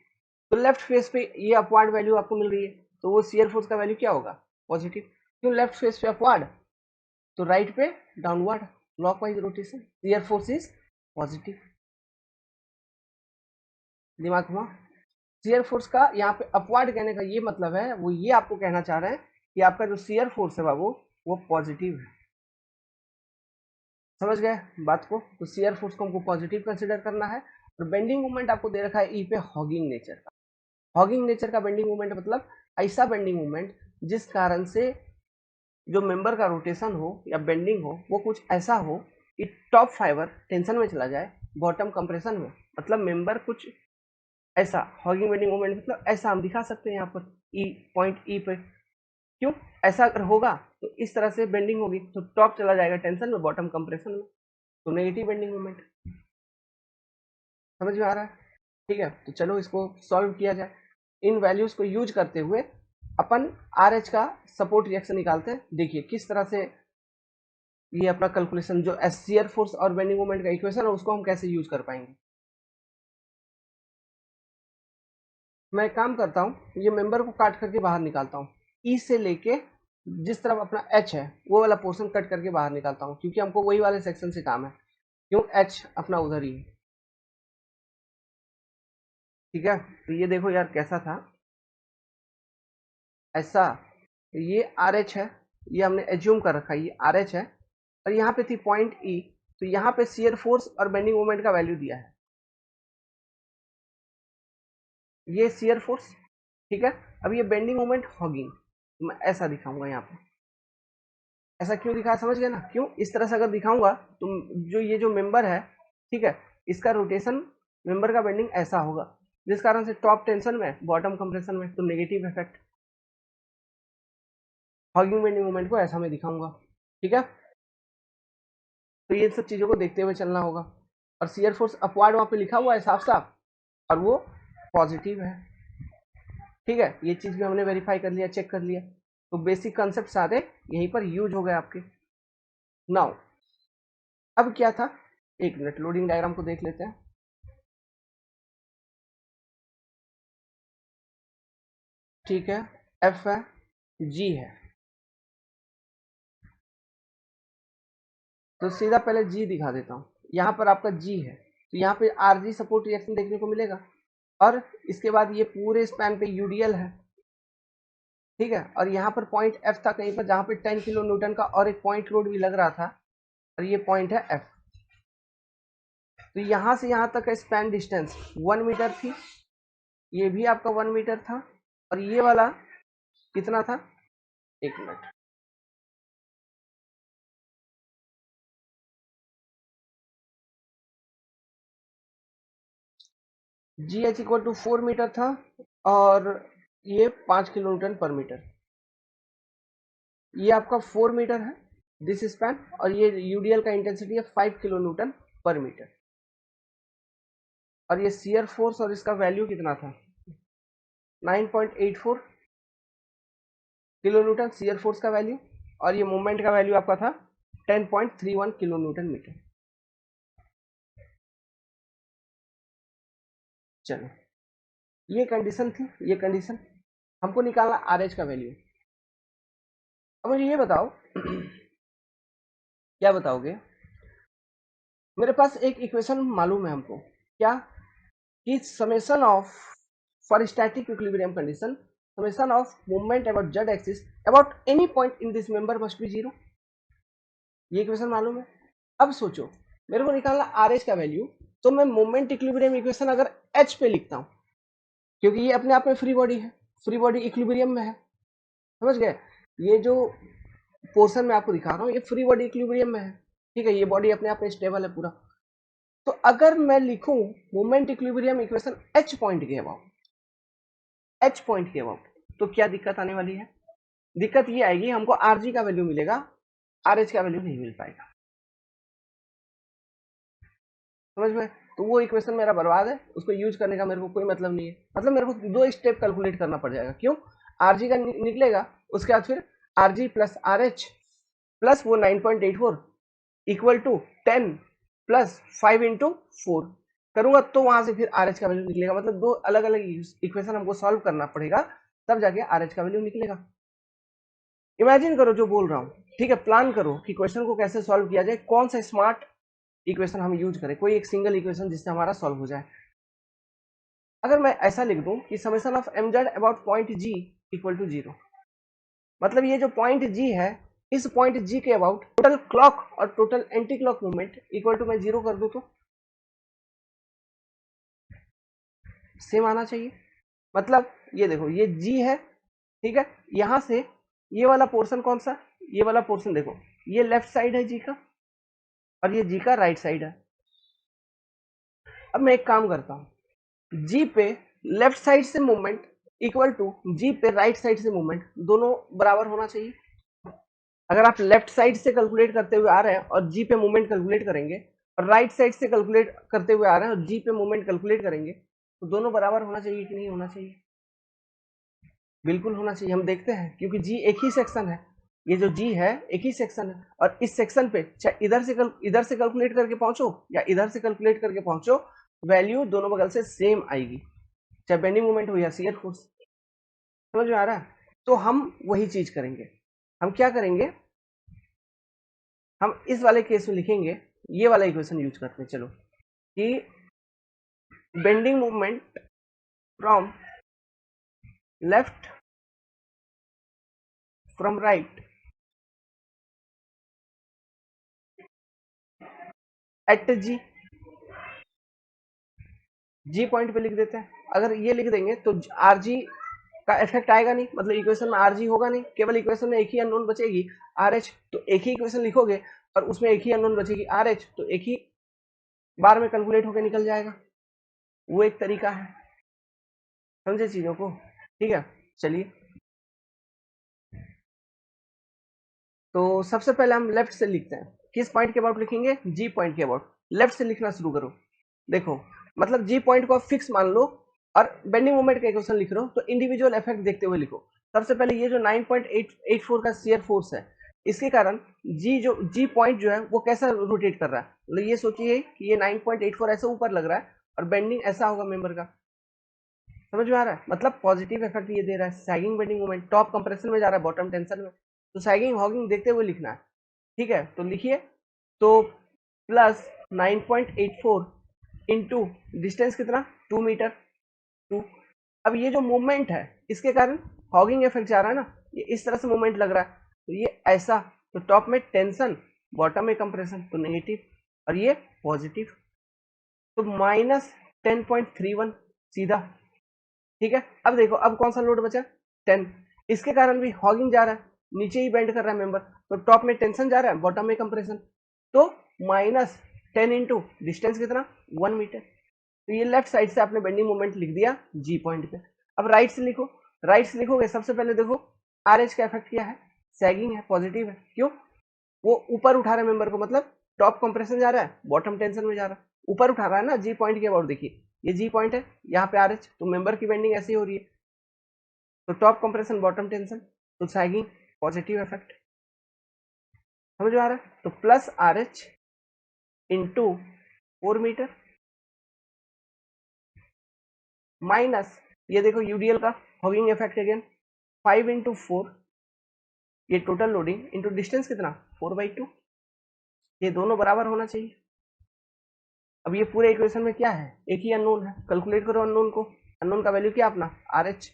तो लेफ्ट फेस पे ये अपवर्ड वैल्यू आपको मिल रही है, तो वो शियर फोर्स का वैल्यू क्या होगा पॉजिटिव, क्यों लेफ्ट फेस पे अपवर्ड, तो राइट पे downward clockwise rotation, shear force is positive, दिमाग घुमा, शियर फोर्स का यहाँ पे अपवर्ड कहने का ये मतलब है, वो ये आपको कहना चाह रहे हैं कि आपका जो शियर फोर्स है बाबू वो पॉजिटिव है, समझ गए बात को, तो शियर फोर्स को हमको पॉजिटिव कंसीडर करना है, और बेंडिंग मोमेंट आपको दे रखा है ई पे हॉगिंग नेचर का, हॉगिंग नेचर का बेंडिंग मोमेंट मतलब ऐसा बेंडिंग मोमेंट जिस कारण से जो मेंबर का रोटेशन हो या बेंडिंग हो वो कुछ ऐसा हो कि टॉप फाइबर टेंशन में चला जाए, बॉटम कंप्रेशन में, मतलब मेंबर कुछ ऐसा, हॉगिंग बेंडिंग मोमेंट मतलब ऐसा हम दिखा सकते हैं यहाँ पर ई पॉइंट ई पे, क्यों, ऐसा अगर होगा तो इस तरह से बेंडिंग होगी तो टॉप चला जाएगा टेंशन में, बॉटम कंप्रेशन में, तो नेगेटिव बेंडिंग मोमेंट, समझ में आ रहा है, ठीक है। तो चलो इसको सॉल्व किया जाए, इन वैल्यूज को यूज करते हुए अपन आर एच का सपोर्ट रिएक्शन निकालते हैं, देखिए किस तरह से ये अपना कैलकुलेशन जो शियर फोर्स और बेंडिंग मोमेंट का इक्वेशन है उसको हम कैसे यूज कर पाएंगे। मैं काम करता हूँ, ये मेंबर को काट करके बाहर निकालता हूँ, ई से लेके जिस तरफ अपना एच है वो वाला पोर्शन कट करके बाहर निकालता हूँ, क्योंकि हमको वही वाले सेक्शन से काम है, क्यों, एच अपना उधर ही है, ठीक है। तो ये देखो यार कैसा था, ऐसा, ये आर एच है, ये हमने एज्यूम कर रखा है ये आर एच है, और यहाँ पे थी पॉइंट ई, तो यहाँ पे शियर फोर्स और बेंडिंग मोमेंट का वैल्यू दिया है, ये शियर फोर्स, ठीक है। अब ये बेंडिंग मोमेंट हॉगिंग, मैं ऐसा दिखाऊंगा यहाँ पे, ऐसा क्यों दिखा समझ गए ना, क्यों इस तरह से अगर दिखाऊंगा तो जो ये जो मेंबर है, ठीक है, इसका रोटेशन, मेंबर का बेंडिंग ऐसा होगा, जिस कारण से टॉप टेंशन में बॉटम कंप्रेशन में, तो negative effect, hugging bending moment को ऐसा मैं दिखाऊंगा, ठीक है। तो ये सब चीजों को देखते हुए चलना होगा, और शियर फोर्स अपवर्ड वहां पे लिखा हुआ है साफ साफ, और वो पॉजिटिव है, ठीक है, ये चीज भी हमने वेरीफाई कर लिया, चेक कर लिया, तो बेसिक कंसेप्ट सारे यहीं पर यूज हो गए आपके। नाउ अब क्या था, एक मिनट लोडिंग डायग्राम को देख लेते हैं, ठीक है, एफ है, जी है, तो सीधा पहले जी दिखा देता हूँ, यहाँ पर आपका जी है, तो यहाँ पे आर जी सपोर्ट रिएक्शन देखने को मिलेगा, और इसके बाद ये पूरे स्पैन पे यूडीएल है, ठीक है। और यहाँ पर पॉइंट एफ था कहीं पर जहाँ पे 10 किलो न्यूटन का और एक पॉइंट लोड भी लग रहा था, और ये पॉइंट है एफ। तो यहाँ से यहाँ तक का स्पैन डिस्टेंस 1 मीटर थी, ये भी आपका 1 मीटर था, और ये वाला कितना था, 1 minute, G H equal to 4 meter था, और ये 5 किलो न्यूटन पर मीटर। ये आपका 4 मीटर है दिस स्पैन, और ये यूडीएल का इंटेंसिटी है 5 किलो न्यूटन पर मीटर। और ये शियर फोर्स और इसका वैल्यू कितना था, 9.84 किलो न्यूटन शियर फोर्स का वैल्यू, और ये मोमेंट का वैल्यू आपका था 10.31 किलो न्यूटन मीटर। चलो, ये कंडीशन थी, ये कंडीशन हमको निकालना आर एच का वैल्यू। अब मुझे ये बताओ क्या बताओगे, मेरे पास एक इक्वेशन मालूम है हमको, क्या, कि summation of for static equilibrium condition summation of movement about Z axis about any point in this member must be zero. ये इक्वेशन मालूम है। अब सोचो, मेरे को निकालना आर एच का वैल्यू, तो मैं मोमेंट इक्विलिब्रियम इक्वेशन अगर एच पे लिखता हूं, क्योंकि ये अपने आप में फ्री बॉडी है, फ्री बॉडी इक्विलिब्रियम में है, समझ गए। ये जो पोर्शन में आपको दिखा रहा हूँ ये फ्री बॉडी इक्विलिब्रियम में है, ठीक है, ये बॉडी अपने आप में स्टेबल है पूरा। तो अगर मैं लिखूं moment equilibrium equation H point के अबाउट, एच पॉइंट के अबाउट, तो क्या दिक्कत आने वाली है, दिक्कत ये आएगी हमको आरजी का वैल्यू मिलेगा, आरएच का वैल्यू नहीं मिल पाएगा, समझ में। तो वो इक्वेशन मेरा बर्बाद है, उसको यूज करने का मेरे को कोई मतलब नहीं है, मतलब मेरे को 2 स्टेप कैलकुलेट करना पड़ जाएगा। क्यों, आरजी का निकलेगा, उसके बाद फिर आरजी प्लस आरएच प्लस वो 9.84 इक्वल टू 10 प्लस 5 इंटू 4 करूंगा, तो वहां से फिर आरएच का वैल्यू निकलेगा। मतलब 2 अलग अलग इक्वेशन हमको सॉल्व करना पड़ेगा, तब जाके आरएच का वैल्यू निकलेगा। इमेजिन करो जो बोल रहा हूँ, ठीक है, प्लान करो कि क्वेश्चन को कैसे सॉल्व किया जाए, कौन सा स्मार्ट इक्वेशन हम यूज करें, कोई एक सिंगल इक्वेशन जिससे हमारा सॉल्व हो जाए। अगर मैं ऐसा लिख दूं कि summation of M Z about point G equal to 0, मतलब ये जो पॉइंट जी है, इस पॉइंट जी के अबाउट टोटल क्लॉक और total anti clock movement equal to मैं 0 कर दूं तो सेम आना चाहिए। मतलब ये देखो, ये जी है, ठीक है, यहां से ये वाला पोर्शन कौन सा, ये वाला पोर्शन देखो, ये लेफ्ट साइड है जी का, और ये जी का राइट साइड है। अब मैं एक काम करता हूं, जी पे लेफ्ट साइड से मूवमेंट इक्वल टू जी पे राइट साइड से मूवमेंट, दोनों बराबर होना चाहिए। अगर आप लेफ्ट साइड से कैलकुलेट करते हुए आ रहे हैं और जी पे मूवमेंट कैलकुलेट करेंगे, और राइट साइड से कैलकुलेट करते हुए आ रहे हैं और जी पे मूवमेंट कैलकुलेट करेंगे, तो दोनों बराबर होना चाहिए कि नहीं होना चाहिए, बिल्कुल होना चाहिए। हम देखते हैं, क्योंकि जी एक ही सेक्शन है, ये जो जी है एक ही सेक्शन है, और इस सेक्शन पे चाहे इधर से कैलकुलेट करके पहुंचो या इधर से कैलकुलेट करके पहुंचो, वैल्यू दोनों बगल से सेम आएगी, चाहे बेंडिंग मोमेंट हो या शियर फोर्स। समझ में आ रहा है। तो हम वही चीज करेंगे, हम क्या करेंगे, हम इस वाले केस में लिखेंगे, ये वाला इक्वेशन यूज करते हैं, चलो, कि bending movement from left from right at G, G point पे लिख देते हैं। अगर ये लिख देंगे तो आर जी का इफेक्ट आएगा नहीं, मतलब इक्वेशन में आर जी होगा नहीं, केवल इक्वेशन में एक ही अननोन बचेगी आर एच, तो एक ही इक्वेशन लिखोगे और उसमें एक ही अननोन बचेगी आर एच, तो एक ही बार में कैलकुलेट होकर निकल जाएगा। वो एक तरीका है, समझे चीजों को, ठीक है। चलिए, तो सबसे पहले हम लेफ्ट से लिखते हैं, किस पॉइंट के अबाउट लिखेंगे, जी पॉइंट के अबाउट, लेफ्ट से लिखना शुरू करो। देखो, मतलब जी पॉइंट को फिक्स मान लो, और बेंडिंग मोमेंट का इक्वेशन लिख रहे हो तो इंडिविजुअल इफेक्ट देखते हुए लिखो। सबसे पहले ये जो 9.84 का शियर फोर्स है, इसके कारण जी पॉइंट जो है वो कैसा रोटेट कर रहा है, मतलब ये सोचिए कि ये 9.84 ऐसे ऊपर लग रहा है और बेंडिंग ऐसा होगा मेंबर का, समझ में आ रहा है, मतलब पॉजिटिव इफेक्ट ये दे रहा है। Sagging bending moment, top compression में जा रहा है बॉटम टेंशन में, तो सैगिंग हॉगिंग देखते हुए लिखना है, ठीक है। तो लिखिए, तो प्लस 9.84 इंटू डिस्टेंस कितना, 2 मीटर, 2। अब ये जो मूवमेंट है इसके कारण हॉगिंग इफेक्ट जा रहा है ना, ये इस तरह से मूवमेंट लग रहा है, तो ये ऐसा, तो टॉप में टेंशन, बॉटम में कंप्रेशन, तो नेगेटिव, और ये पॉजिटिव, तो -10.31 सीधा। ठीक है, अब देखो अब कौन सा लोड बचा, 10, इसके कारण भी हॉगिंग जा रहा है, नीचे ही बेंड कर रहा है मेंबर, तो टॉप में टेंशन जा रहा है, बॉटम में कंप्रेशन, तो -10 इंटू डिस्टेंस कितना, 1 मीटर। तो ये लेफ्ट साइड से आपने बेंडिंग मोमेंट लिख दिया जी पॉइंट पे। अब राइट से लिखो, राइट से लिखोगे सबसे पहले देखो आर एच का इफेक्ट क्या है, सैगिंग है, पॉजिटिव है, क्यों, वो ऊपर उठा रहा है मेंबर को, मतलब टॉप कंप्रेशन जा रहा है, बॉटम टेंशन में जा रहा है, ऊपर उठा रहा है ना, जी पॉइंट के अबाउट देखिए, ये जी पॉइंट है, यहाँ पे आर एच, तो मेंबर की बेंडिंग ऐसी हो रही है, तो टॉप कंप्रेशन बॉटम टेंशन, तो सैगिंग पॉजिटिव इफेक्ट, समझ में आ रहा है, तो plus R H into 4 metre minus, ये देखो यूडीएल का हॉगिंग इफेक्ट अगेन 5 इंटू 4, ये टोटल लोडिंग इंटू डिस्टेंस कितना 4/2, ये दोनों बराबर होना चाहिए। अब ये पूरे इक्वेशन में क्या है, एक ही अननोन है, कैलकुलेट करो अननोन को, अननोन का वैल्यू क्या अपना आर एच,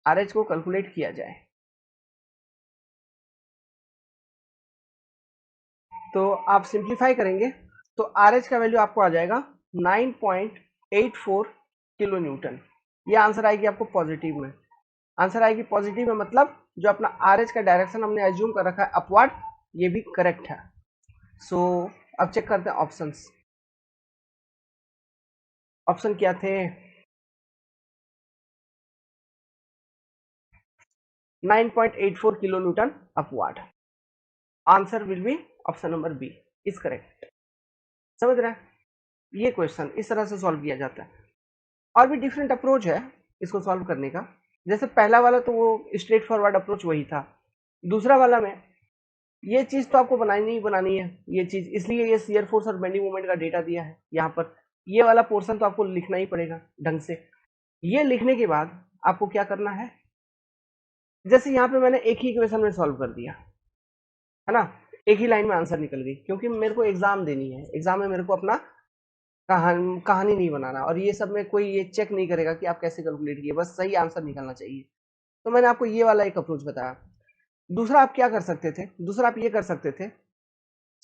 आर एच को कैलकुलेट किया जाए, तो आप सिंप्लीफाई करेंगे तो आर एच का वैल्यू आपको आ जाएगा 9.84 किलो न्यूटन, ये आंसर आएगी आपको पॉजिटिव में, आंसर आएगी पॉजिटिव में, मतलब जो अपना आर एच का डायरेक्शन हमने एज्यूम कर रखा है अपवर्ड, ये भी करेक्ट है। सो अब चेक करते हैं ऑप्शंस, ऑप्शन क्या थे, 9.84 kilo newton upward, answer will be option number B is correct. समझ रहे हैं, ये क्वेश्चन इस तरह से सॉल्व किया जाता है, और भी डिफरेंट अप्रोच है इसको सॉल्व करने का, जैसे पहला वाला तो वो स्ट्रेट फॉरवर्ड अप्रोच वही था, दूसरा वाला में ये चीज तो आपको बनानी ही बनानी है, ये चीज इसलिए ये शियर फोर्स और बेंडिंग मोमेंट का डेटा दिया है यहाँ पर, ये वाला पोर्शन तो आपको लिखना ही पड़ेगा ढंग से। ये लिखने के बाद आपको क्या करना है, जैसे यहाँ पे मैंने एक ही इक्वेशन में सॉल्व कर दिया है ना, एक ही लाइन में आंसर निकल गई, क्योंकि मेरे को एग्जाम देनी है, एग्जाम में मेरे को अपना कहानी नहीं बनाना, और ये सब में कोई ये चेक नहीं करेगा कि आप कैसे कैलकुलेट किए, बस सही आंसर निकलना चाहिए, तो मैंने आपको ये वाला एक अप्रोच बताया। दूसरा आप क्या कर सकते थे, दूसरा आप ये कर सकते थे,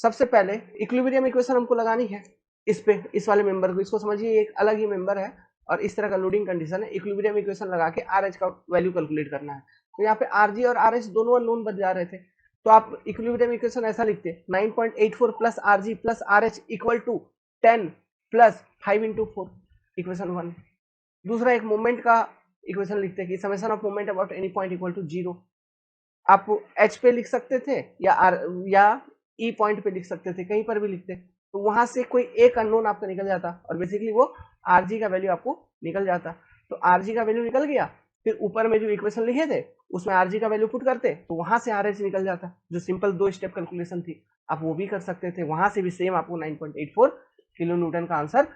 सबसे पहले इक्विलिब्रियम इक्वेशन हमको लगानी है इस पे, इस वाले मेंबर को, इसको समझिए एक अलग ही मेंबर है और इस तरह का लोडिंग कंडीशन है, इक्विलिब्रियम इक्वेशन लगा के आर एच का वैल्यू कैलकुलेट करना है, तो यहाँ पे आर जी और आर एच दोनों अननोन बन जा रहे थे, तो आप इक्विलिब्रियम इक्वेशन ऐसा लिखते 9.84 plus R G plus R H equal to 10 plus 5 into 4, equation 1। दूसरा एक मोमेंट का इक्वेशन लिखते कि summation of moment about any point equal to 0, आप एच पे लिख सकते थे या आर या ई पॉइंट पे लिख सकते थे, कहीं पर भी लिखते, तो वहां से कोई एक अननोन आपका निकल जाता और बेसिकली वो आरजी का वैल्यू आपको निकल जाता, तो आरजी का वैल्यू निकल गया, फिर ऊपर में जो इक्वेशन लिखे थे उसमें आरजी का वैल्यू पुट करते तो वहां से आरएच निकल जाता, जो सिंपल 2 स्टेप कैलकुलेशन थी आप वो भी कर सकते थे, वहां से भी सेम आपको 9.84 किलो न्यूटन का आंसर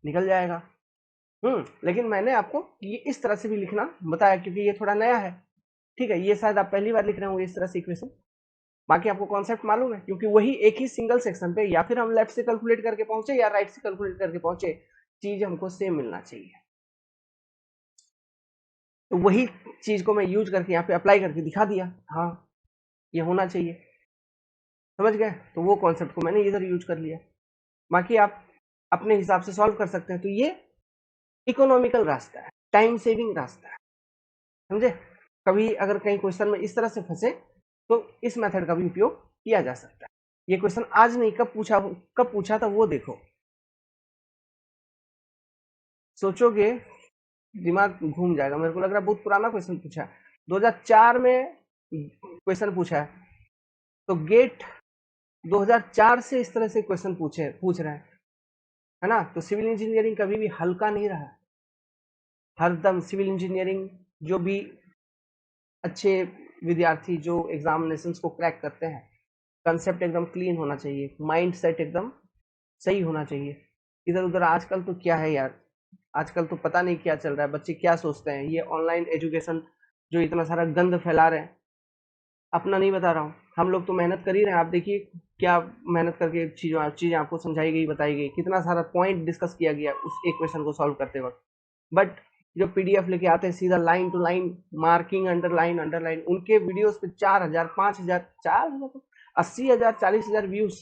निकल जाएगा। लेकिन मैंने आपको ये इस तरह से भी लिखना बताया क्योंकि ये थोड़ा नया है, ठीक है, ये शायद आप पहली बार लिख रहे होंगे इस तरह से इक्वेशन, बाकी आपको कॉन्सेप्ट मालूम है क्योंकि वही एक ही सिंगल सेक्शन पे या फिर हम लेफ्ट से कैलकुलेट करके पहुंचे या राइट से कैलकुलेट करके पहुंचे, चीज हमको सेम मिलना चाहिए, तो वही चीज को मैं यूज करके यहाँ पे अप्लाई करके दिखा दिया, हाँ ये होना चाहिए, समझ गए, तो वो कॉन्सेप्ट को मैंने इधर यूज कर लिया, बाकी आप अपने हिसाब से सॉल्व कर सकते हैं, तो ये इकोनॉमिकल रास्ता है, टाइम सेविंग रास्ता है, समझे, कभी अगर कहीं क्वेश्चन में इस तरह से फंसे तो इस मेथड का भी उपयोग किया जा सकता है। ये क्वेश्चन आज नहीं कब पूछा था वो देखो, सोचोगे दिमाग घूम जाएगा, मेरे को लग रहा है बहुत पुराना क्वेश्चन पूछा है, 2004 में क्वेश्चन पूछा है, तो गेट 2004 से इस तरह से क्वेश्चन पूछ रहे हैं, है ना, तो सिविल इंजीनियरिंग कभी भी हल्का नहीं रहा, हरदम सिविल इंजीनियरिंग जो भी अच्छे विद्यार्थी जो एग्जामिनेशंस को क्रैक करते हैं, कंसेप्ट एकदम क्लीन होना चाहिए, माइंड सेट एकदम सही होना चाहिए, इधर उधर आजकल तो क्या है यार, आजकल तो पता नहीं क्या चल रहा है, बच्चे क्या सोचते हैं, ये ऑनलाइन एजुकेशन जो इतना सारा गंद फैला रहे हैं, अपना नहीं बता रहा हूँ, हम लोग तो मेहनत कर ही रहे हैं, आप देखिए क्या मेहनत करके चीज़ें आपको समझाई गई बताई गई, कितना सारा पॉइंट डिस्कस किया गया उस एक क्वेश्चन को सॉल्व करते वक्त, बट जो पीडीएफ लेके आते हैं सीधा line to line marking underline underline, उनके वीडियोस पे 4000 5000 4000 80,000 40,000 व्यूज।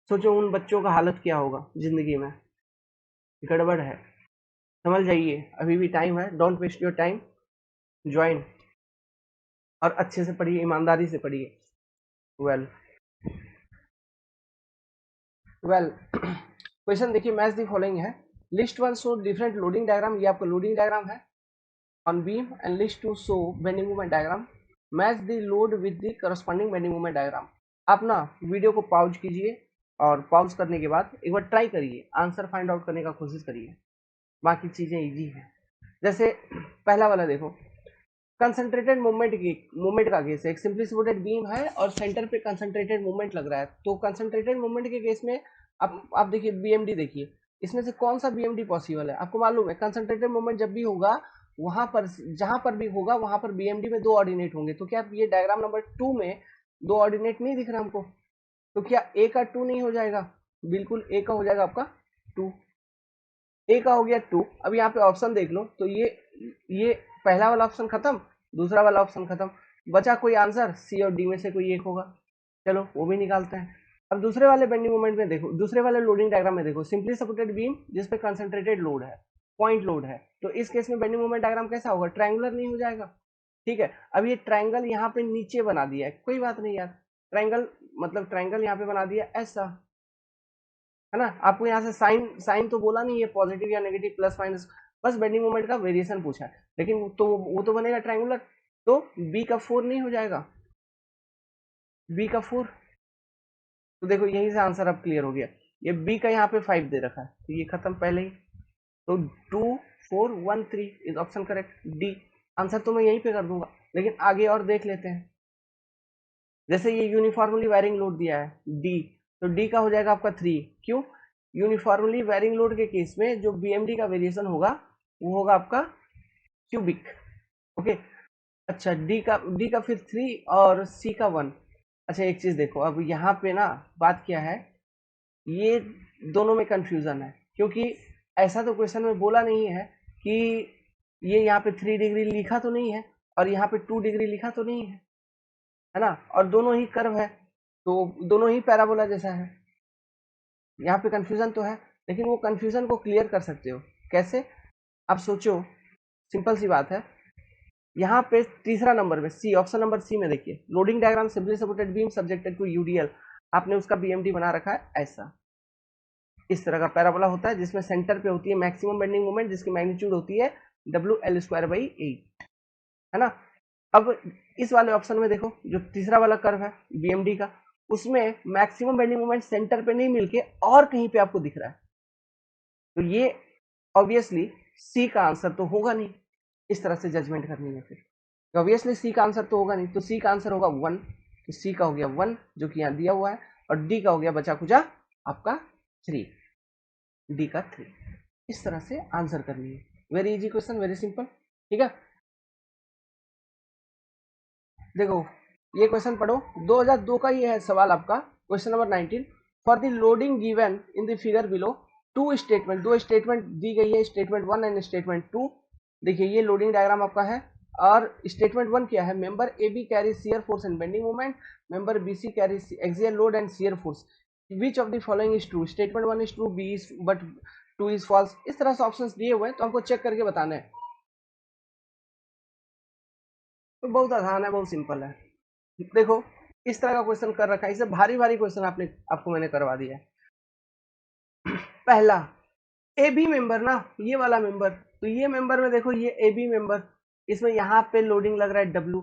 सोचो उन बच्चों का हालत क्या होगा जिंदगी में, गड़बड़ है। समझ जाइए, अभी भी टाइम है, don't waste your time, join और अच्छे से पढ़िए, ईमानदारी से पढ़िए। वेल वेल क्वेश्चन देखिए, मैच द फॉलोइंग है, list one show different loading diagram, ये आपका लोडिंग डायग्राम है on beam, and list two show bending movement diagram, match the load with the corresponding bending movement diagram. आप ना video को pause कीजिए और pause करने के बाद एक बार ट्राई करिए, आंसर फाइंड आउट करने का कोशिश करिए, बाकी चीजें इजी है। जैसे पहला वाला देखो, कंसंट्रेटेड मूवमेंट का केस है, एक सिंपली सपोर्टेड बीम है और सेंटर पे कंसंट्रेटेड मूवमेंट लग रहा है। तो कंसंट्रेटेड मूवमेंट के केस में आप देखिए बीएमडी, देखिए इसमें से कौन सा बीएमडी पॉसिबल है। आपको मालूम है कंसंट्रेटेड मूवमेंट जब भी होगा वहां पर, जहां पर भी होगा वहां पर बीएमडी में 2 ऑर्डिनेट होंगे। तो क्या ये डायग्राम नंबर 2 में 2 ऑर्डिनेट नहीं दिख रहा हमको, तो क्या ए का 2 नहीं हो जाएगा? बिल्कुल ए का हो जाएगा आपका 2, ए का हो गया 2। अब यहाँ पे ऑप्शन देख लो, तो ये पहला वाला ऑप्शन खत्म, दूसरा वाला ऑप्शन खत्म, बचा कोई आंसर, सी और डी में से कोई एक होगा। चलो वो भी निकालते हैं। अब दूसरे वाले बेंडिंग मोमेंट में देखो, दूसरे वाले लोडिंग डायग्राम में देखो, सिंपली सपोर्टेड बीम जिसपे कंसंट्रेटेड लोड है, पॉइंट लोड है, तो इस केस में बेंडिंग मोमेंट डायग्राम कैसा होगा? ट्रायंगुलर नहीं हो जाएगा। ठीक है, अब ये ट्रायंगल यहाँ पे नीचे बना दिया है, कोई बात नहीं यार, ट्रायंगल मतलब ट्रायंगल यहाँ पे बना दिया ऐसा, है ना। आपको यहाँ से साइन साइन तो बोला नहीं है पॉजिटिव या नेगेटिव प्लस माइनस, बस बेंडिंग मोमेंट का वेरिएशन पूछा है, लेकिन तो वो तो बनेगा ट्रायंगुलर। तो बी का 4 नहीं हो जाएगा, बी का 4। तो देखो यहीं से आंसर अब क्लियर हो गया, ये बी का यहाँ पे 5 दे रखा है, तो ये खत्म पहले ही। तो 2 4 1 3 is option correct, D. Answer तो मैं यहीं पे कर दूंगा, लेकिन आगे और देख लेते हैं। जैसे ये यूनिफॉर्मली वायरिंग लोड दिया है डी, तो डी का हो जाएगा आपका 3। क्यों? यूनिफॉर्मली वायरिंग लोड के केस में जो बीएमडी का वेरिएशन होगा वो होगा आपका क्यूबिक। ओके, अच्छा डी का फिर 3 और सी का 1। अच्छा एक चीज देखो, अब यहाँ पे ना बात क्या है, ये दोनों में कंफ्यूजन है, क्योंकि ऐसा तो क्वेश्चन में बोला नहीं है कि ये यहाँ पे 3 डिग्री लिखा तो नहीं है और यहाँ पे 2 डिग्री लिखा तो नहीं है ना, और दोनों ही कर्व है, तो दोनों ही पैराबोला जैसा है। यहाँ पे कंफ्यूजन तो है, लेकिन वो कंफ्यूजन को क्लियर कर सकते हो कैसे? आप सोचो, सिंपल सी बात है, यहाँ पे तीसरा नंबर में सी, ऑप्शन नंबर सी में देखिए, loading diagram simply supported beam subjected to UDL, आपने उसका बीएमडी बना रखा है ऐसा, इस तरह का पैराबोला होता है जिसमें सेंटर पे होती है मैक्सिमम बेंडिंग मोमेंट, जिसकी मैग्नीट्यूड होती है WL²/8, है ना। अब इस वाले ऑप्शन में देखो, जो तीसरा वाला कर्व है बीएमडी का, उसमें मैक्सिमम बेंडिंग मोमेंट सेंटर पे नहीं मिलके और कहीं पे आपको दिख रहा है, तो ये ऑब्वियसली सी का आंसर तो होगा नहीं। इस तरह से जजमेंट करनी है फिर, ऑब्वियसली सी का आंसर तो होगा नहीं, तो सी का आंसर होगा 1, तो सी का हो गया 1 जो कि यहाँ दिया हुआ है, और डी का हो गया बचा कुचा आपका 3, डी का 3। इस तरह से आंसर करनी है, very easy question, very simple. ठीक है, देखो ये क्वेश्चन पढ़ो, 2002 का ये है सवाल आपका, question number 19, for the loading given in the figure below, दो स्टेटमेंट दी गई है, स्टेटमेंट 1 एंड स्टेटमेंट 2। देखिए ये लोडिंग डायग्राम आपका है, और स्टेटमेंट 1 क्या है, member A B carry shear force and bending moment, member B C carry axial load and shear force, which of the following is true, statement 1 is true, B is but 2 is false. इस तरह से options दिए हुए हैं, तो हमको check करके बताना है। तो बहुत आसान है, बहुत सिंपल है। देखो इस तरह का क्वेश्चन कर रखा है, इसे भारी भारी क्वेश्चन आपको मैंने करवा दिया है। पहला ए बी मेंबर ना, ये वाला मेंबर, तो ये मेंबर में देखो, ये ए बी मेंबर, इसमें यहाँ पे लोडिंग लग रहा है W,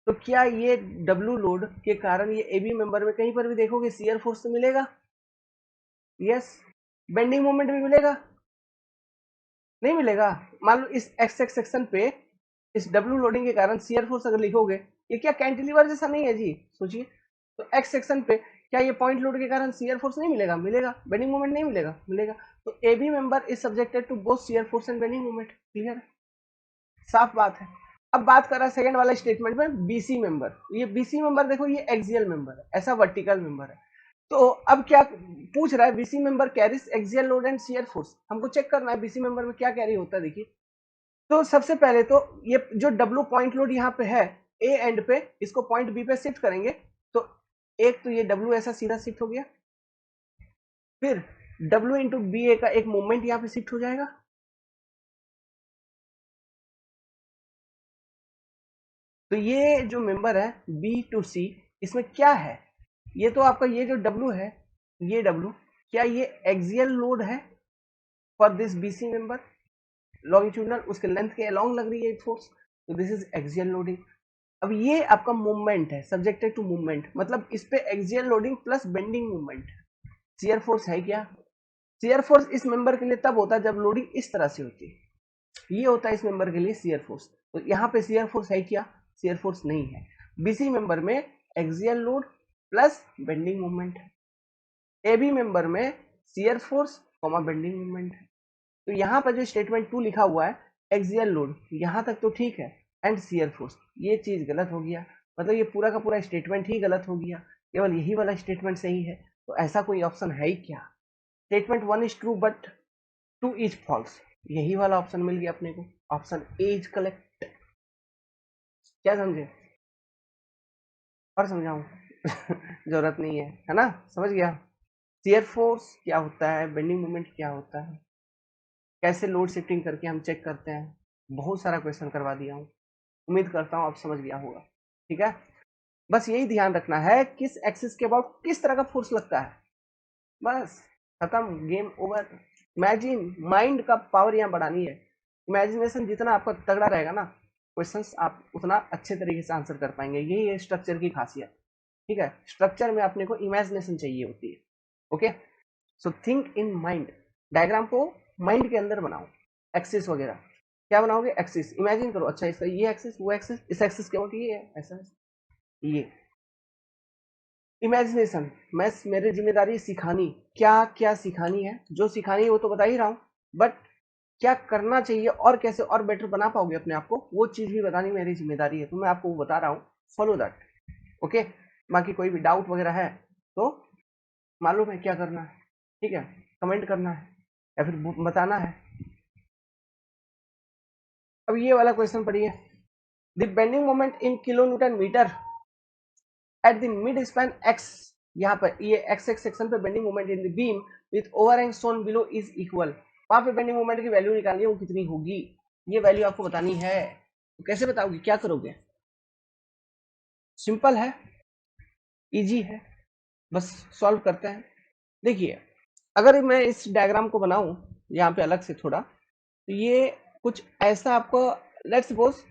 तो क्या ये W लोड के कारण ये ए बी मेंबर में कहीं पर भी देखोगे शियर फोर्स तो मिलेगा? यस। बेंडिंग मोमेंट भी मिलेगा? नहीं मिलेगा। मान लो इस एक्स एक्स सेक्शन पे इस W लोडिंग के कारण शियर फोर्स अगर लिखोगे, ये क्या कैंटिलीवर जैसा नहीं है जी? सोचिए, तो एक्स सेक्शन पे क्या ये पॉइंट लोड के कारण शियर फोर्स नहीं मिलेगा? मिलेगा। बेंडिंग मोमेंट नहीं मिलेगा? मिलेगा। तो A B member is subjected to both shear force and bending moment. Clear है, साफ बात है। अब बात कर रहा है सेकंड वाला स्टेटमेंट में बीसी मेंबर, ये बीसी मेंबर देखो, ये एक्सियल मेंबर है, ऐसा वर्टिकल मेंबर है, तो अब क्या पूछ रहा है, BC member carries axial load and shear force. हमको चेक करना है बीसी मेंबर में क्या कैरी होता है। देखिए, तो सबसे पहले तो ये जो डब्ल्यू पॉइंट लोड यहाँ पे है ए एंड पे, इसको पॉइंट बी पे शिफ्ट करेंगे, तो एक तो ये डब्ल्यू ऐसा सीधा शिफ्ट हो गया, फिर डब्ल्यू इंटू बी ए का एक मूवमेंट यहाँ पे शिफ्ट हो जाएगा, तो ये जो मेंबर है बी टू सी, इसमें क्या है, ये तो आपका ये जो डब्ल्यू है, ये डब्ल्यू, क्या ये एक्सियल लोड है for this BC member, longitudinal उसके लेंथ के अलोंग लग रही है फोर्स, तो दिस इज एक्सियल लोडिंग। अब ये आपका मूवमेंट है, सब्जेक्टेड टू मूवमेंट, मतलब इस पे axial loading plus bending movement. Shear force है क्या, शियर फोर्स इस मेंबर के लिए तब होता है जब लोडिंग इस तरह से होती है, ये होता है इस मेंबर के लिए शियर फोर्स। तो यहाँ पे शियर फोर्स है क्या, शियर फोर्स नहीं है। बीसी मेंबर में axial load plus bending movement है, एबी मेंबर में shear force comma bending movement है। तो यहाँ पर जो स्टेटमेंट 2 लिखा हुआ है एक्सियल लोड, यहाँ तक तो ठीक है, एंड शियर फोर्स, ये चीज गलत हो गया, मतलब ये पूरा का पूरा स्टेटमेंट ही गलत हो गया, केवल यही वाला स्टेटमेंट सही है। तो ऐसा कोई ऑप्शन है ही क्या, statement 1 is true but 2 is false, यही वाला ऑप्शन मिल गया अपने को, ऑप्शन ए इज करेक्ट। क्या समझे और समझाऊं? जरूरत नहीं है ना, समझ गया। शियर फोर्स क्या होता है, बेंडिंग मोमेंट क्या होता है, कैसे लोड शिफ्टिंग करके हम चेक करते हैं, बहुत सारा क्वेश्चन करवा दिया हूँ, उम्मीद करता हूँ आप समझ गया होगा। ठीक है, बस यही ध्यान रखना है किस एक्सिस के अबाउट किस तरह का फोर्स लगता है, बस खत्म, गेम ओवर। इमेजिन, माइंड का पावर यहाँ बढ़ानी है, इमेजिनेशन जितना आपका तगड़ा रहेगा ना, क्वेश्चंस आप उतना अच्छे तरीके से आंसर कर पाएंगे, यही है स्ट्रक्चर की खासियत। ठीक है, स्ट्रक्चर में अपने को इमेजिनेशन चाहिए होती है। Okay, so think in mind, diagram को माइंड के अंदर बनाओ, एक्सिस वगैरह क्या बनाओगे, एक्सिस इमेजिन करो, अच्छा इसका ये एक्सिस, वो एक्सिस, इस एक्सिस के अबाउट ये है, ऐसा ये इमेजिनेशन। मैं, मेरी जिम्मेदारी सिखानी, क्या क्या सिखानी है, जो सिखानी है वो तो बता ही रहा हूँ, बट क्या करना चाहिए और कैसे और बेटर बना पाओगे अपने आप को, वो चीज भी बतानी मेरी जिम्मेदारी है, तो मैं आपको वो बता रहा हूँ, फॉलो दैट। ओके, बाकी कोई भी डाउट वगैरह है तो मालूम है क्या करना है, ठीक है, कमेंट करना है या फिर बताना है। अब ये वाला क्वेश्चन पढ़िए, the bending moment in kilo newton metre at the mid span X, यहाँ पर ये एक्स एक्स सेक्शन पे bending moment in the beam with overhang shown below is equal, वहां पे बेंडिंग मोमेंट की वैल्यू निकालनी है, वो कितनी होगी, ये वैल्यू आपको बतानी है। तो कैसे बताओगे, क्या करोगे, सिंपल है, इजी है, बस सॉल्व करते हैं। देखिए, अगर मैं इस डायग्राम को बनाऊं यहाँ पे अलग से थोड़ा, तो ये कुछ ऐसा आपको, लेट्स सपोज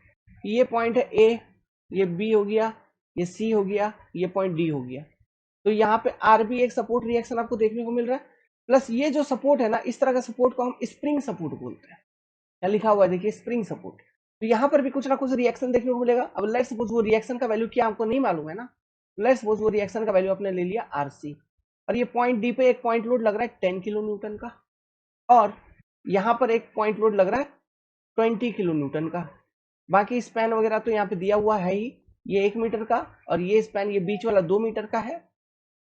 ये पॉइंट है ए, ये बी हो गया, ये सी हो गया, ये पॉइंट डी हो गया, तो यहाँ पे आरबी एक सपोर्ट रिएक्शन आपको देखने को मिल रहा है, प्लस ये जो सपोर्ट है ना, इस तरह का सपोर्ट को हम स्प्रिंग सपोर्ट बोलते हैं, यहाँ लिखा हुआ है देखिए स्प्रिंग सपोर्ट, तो यहाँ पर भी कुछ ना कुछ रिएक्शन देखने को मिलेगा। अब लेट्स सपोज वो रिएक्शन का वैल्यू क्या हमको नहीं मालूम है ना, लेट्स सपोज वो रिएक्शन का वैल्यू आपने ले लिया आरसी, और ये पॉइंट डी पे एक पॉइंट लोड लग रहा है 10 किलो न्यूटन का, और यहाँ पर एक पॉइंट लोड लग रहा है 20 किलो न्यूटन का, बाकी स्पैन वगैरह तो यहाँ पे दिया हुआ है ही, ये 1 मीटर का, और ये स्पैन ये बीच वाला 2 मीटर का है,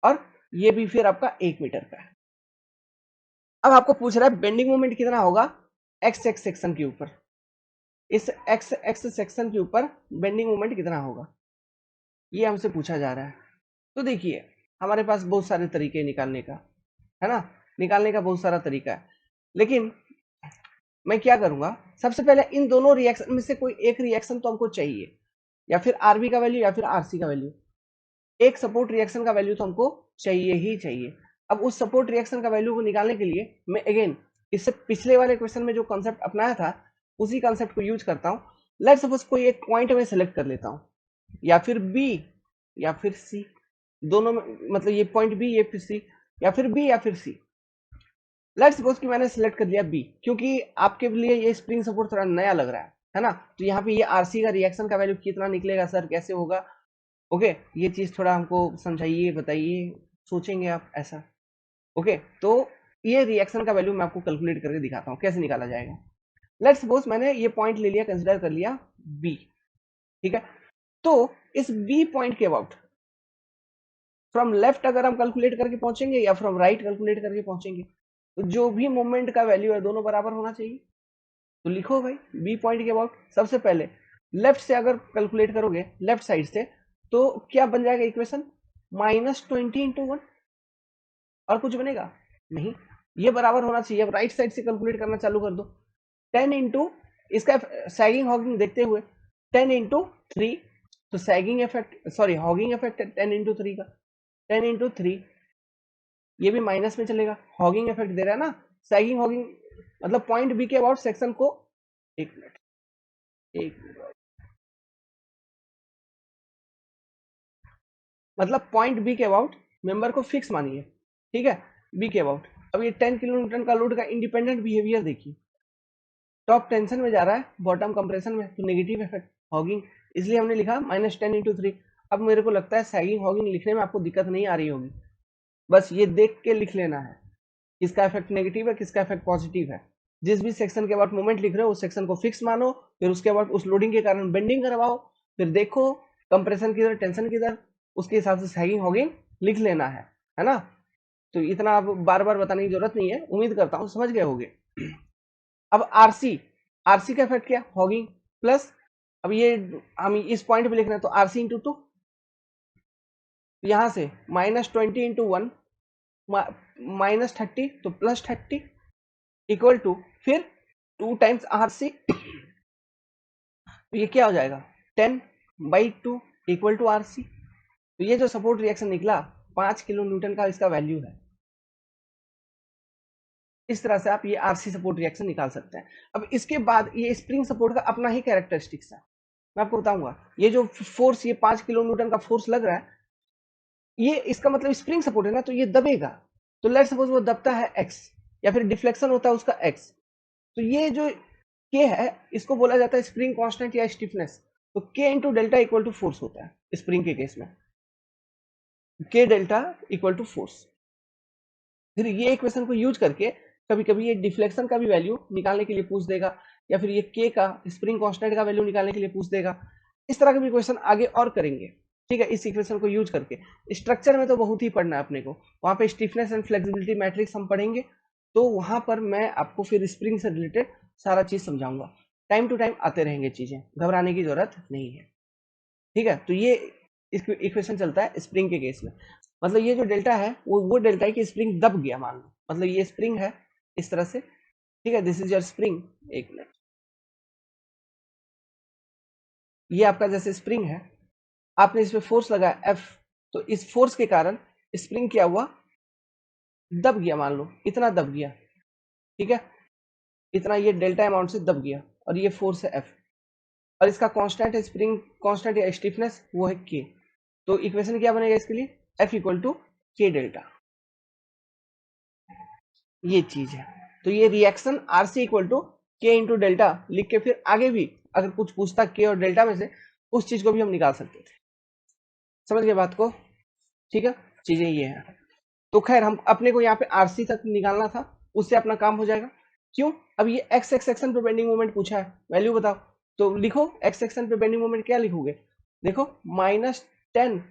और ये भी फिर आपका 1 मीटर का है। अब आपको पूछ रहा है बेंडिंग मोमेंट कितना होगा एक्स एक्स सेक्शन के ऊपर, इस एक्स एक्स सेक्शन के ऊपर बेंडिंग मोमेंट कितना होगा, ये हमसे पूछा जा रहा है। तो देखिए, हमारे पास बहुत सारे तरीके निकालने का, है ना, निकालने का बहुत सारा तरीका है, लेकिन मैं क्या करूंगा, सबसे पहले इन दोनों रिएक्शन में से कोई एक रिएक्शन तो हमको चाहिए, या फिर आरबी का वैल्यू या फिर आरसी का वैल्यू, एक सपोर्ट रिएक्शन का वैल्यू तो हमको चाहिए ही चाहिए। अब उस सपोर्ट रिएक्शन का वैल्यू को निकालने के लिए मैं अगेन इससे पिछले वाले क्वेश्चन में जो कॉन्सेप्ट अपनाया था उसी कॉन्सेप्ट को यूज करता हूँ। लेट्स सपोज कोई एक पॉइंट में सेलेक्ट कर लेता हूँ, या फिर बी या फिर सी, दोनों में, मतलब ये पॉइंट बी, ये फिर सी, या फिर बी या फिर सी। लेट्स सपोज कि मैंने सेलेक्ट कर लिया बी, क्योंकि आपके लिए ये स्प्रिंग सपोर्ट थोड़ा नया लग रहा है ना, तो यहाँ पे ये आरसी का रिएक्शन का वैल्यू कितना निकलेगा सर, कैसे होगा, ओके, ये चीज थोड़ा हमको समझाइए, बताइए, सोचेंगे आप ऐसा। ओके, तो ये रिएक्शन का वैल्यू मैं आपको कैलकुलेट करके दिखाता हूँ कैसे निकाला जाएगा। लेट्स सपोज मैंने ये पॉइंट ले लिया, कंसिडर कर लिया बी, ठीक है, तो इस बी पॉइंट के अबाउट फ्रॉम लेफ्ट अगर हम कैलकुलेट करके पहुंचेंगे या फ्रॉम राइट कैलकुलेट करके पहुंचेंगे, तो जो भी मोमेंट का वैल्यू है दोनों बराबर होना चाहिए। तो लिखो भाई बी पॉइंट के अबाउट सबसे पहले लेफ्ट से अगर कैलकुलेट करोगे लेफ्ट साइड से, तो क्या बन जाएगा इक्वेशन -20 × 1, और कुछ बनेगा नहीं, ये बराबर होना चाहिए। अब राइट साइड से कैलकुलेट करना चालू कर दो, 10 इंटू इसका सैगिंग हॉगिंग देखते हुए 10 इंटू 3, तो sagging effect sorry hugging effect 10 into 3 का, 10 इंटू 3 ये भी माइनस में चलेगा, हॉगिंग इफेक्ट दे रहा है ना, सैगिंग हॉगिंग मतलब पॉइंट बी के अबाउट सेक्शन को, एक मिनट मतलब पॉइंट बी के अबाउट मेंबर को फिक्स मानिए, ठीक है, बी के अबाउट। अब ये 10 किलो न्यूटन का लोड का इंडिपेंडेंट बिहेवियर देखिए, टॉप टेंशन में जा रहा है, बॉटम कंप्रेशन में, तो नेगेटिव इफेक्ट हॉगिंग, इसलिए हमने लिखा -10 इंटू 3। अब मेरे को लगता है सैगिंग हॉगिंग लिखने में आपको दिक्कत नहीं आ रही होगी, बस ये देख के लिख लेना है किसका इफेक्ट नेगेटिव है किसका इफेक्ट पॉजिटिव है। जिस भी सेक्शन के बाद मोमेंट लिख रहे हो उस सेक्शन को फिक्स मानो, फिर उसके बाद उस लोडिंग के कारण बेंडिंग करवाओ, फिर देखो कंप्रेशन किधर टेंशन किधर, उसके हिसाब से सैगिंग हॉगिंग लिख लेना है ना। तो इतना आप बार बार बताने की जरूरत नहीं है, उम्मीद करता हूँ समझ गए होगे। अब आरसी, आरसी का इफेक्ट क्या, हॉगिंग प्लस, अब ये हम इस पॉइंट पे लिख रहे हैं तो आरसी इंटू 2, यहां से -20 इंटू 1 -30, तो +30 इक्वल टू फिर 2 टाइम्स आरसी, तो ये क्या हो जाएगा 10/2 इक्वल टू आरसी। तो ये जो सपोर्ट रिएक्शन निकला 5 किलो न्यूटन का इसका वैल्यू है। इस तरह से आप ये आरसी सपोर्ट रिएक्शन निकाल सकते हैं। अब इसके बाद ये स्प्रिंग सपोर्ट का अपना ही कैरेक्टरिस्टिक्स है, मैं आपको बताऊंगा। ये जो फोर्स ये 5 किलो न्यूटन का फोर्स लग रहा है, ये इसका मतलब स्प्रिंग सपोर्ट है ना, तो ये दबेगा। तो लेट सपोज वो दबता है एक्स, या फिर डिफ्लेक्शन होता है उसका एक्स, तो ये जो के है इसको बोला जाता है स्प्रिंग कांस्टेंट या स्टिफनेस। तो K into delta equal to force होता है स्प्रिंग के केस में, के डेल्टा इक्वल टू फोर्स। फिर ये इक्वेशन को यूज करके कभी कभी ये डिफ्लेक्शन का भी वैल्यू निकालने के लिए पूछ देगा, या फिर ये के का स्प्रिंग कांस्टेंट का वैल्यू निकालने के लिए पूछ देगा। इस तरह के भी क्वेश्चन आगे और करेंगे, ठीक है, इस इक्वेशन को यूज करके। स्ट्रक्चर में तो बहुत ही पढ़ना है अपने को, वहां पे स्टिफनेस एंड फ्लेक्सिबिलिटी मैट्रिक्स हम पढ़ेंगे, तो वहां पर मैं आपको फिर स्प्रिंग से रिलेटेड सारा चीज समझाऊंगा। टाइम टू टाइम आते रहेंगे चीजें, घबराने की जरूरत नहीं है, ठीक है। तो ये इक्वेशन चलता है स्प्रिंग के केस में, मतलब ये जो डेल्टा है वो डेल्टा है कि स्प्रिंग दब गया मान लो, मतलब ये स्प्रिंग है इस तरह से, ठीक है, दिस इज योर स्प्रिंग। एक मिनट, ये आपका जैसे स्प्रिंग है, आपने इस पे फोर्स लगाया एफ, तो इस फोर्स के कारण स्प्रिंग क्या हुआ, दब गया, मान लो इतना दब गया, ठीक है, इतना ये डेल्टा अमाउंट से दब गया, और ये फोर्स है एफ, और इसका कांस्टेंट है स्प्रिंग कांस्टेंट या स्टिफनेस, वो है के। तो इक्वेशन क्या बनेगा इसके लिए, एफ इक्वल टू के डेल्टा, ये चीज है। तो ये रिएक्शन आरसी इक्वल टू के इंटू डेल्टा लिख के फिर आगे भी अगर कुछ पूछता के और डेल्टा में से, उस चीज को भी हम निकाल सकते थे। समझ गए बात को, ठीक है, चीजें ये है। तो खैर हम अपने को यहाँ पे आरसी तक निकालना था, उससे अपना काम हो जाएगा। क्यों, अब ये एक्स एक्स सेक्शन पे बेंडिंग मोमेंट पूछा है, वैल्यू बताओ। तो लिखो एक्स सेक्शन पे बेंडिंग मोमेंट क्या लिखोगे, देखो -10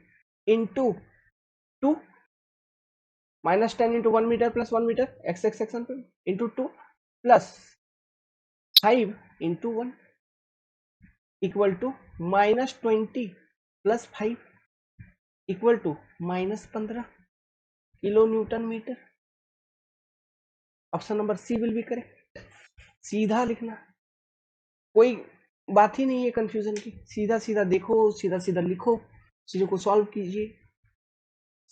into 2, -10 into 1 metre plus 1 metre x x section पे into 2 plus 5 into 1 equal to -20 plus 5 equal to -15 kilo newton metre. Option number C will be correct. सीधा लिखना, कोई बात ही नहीं है कंफ्यूजन की, सीधा सीधा देखो सीधा सीधा लिखो, चीजों को सॉल्व कीजिए।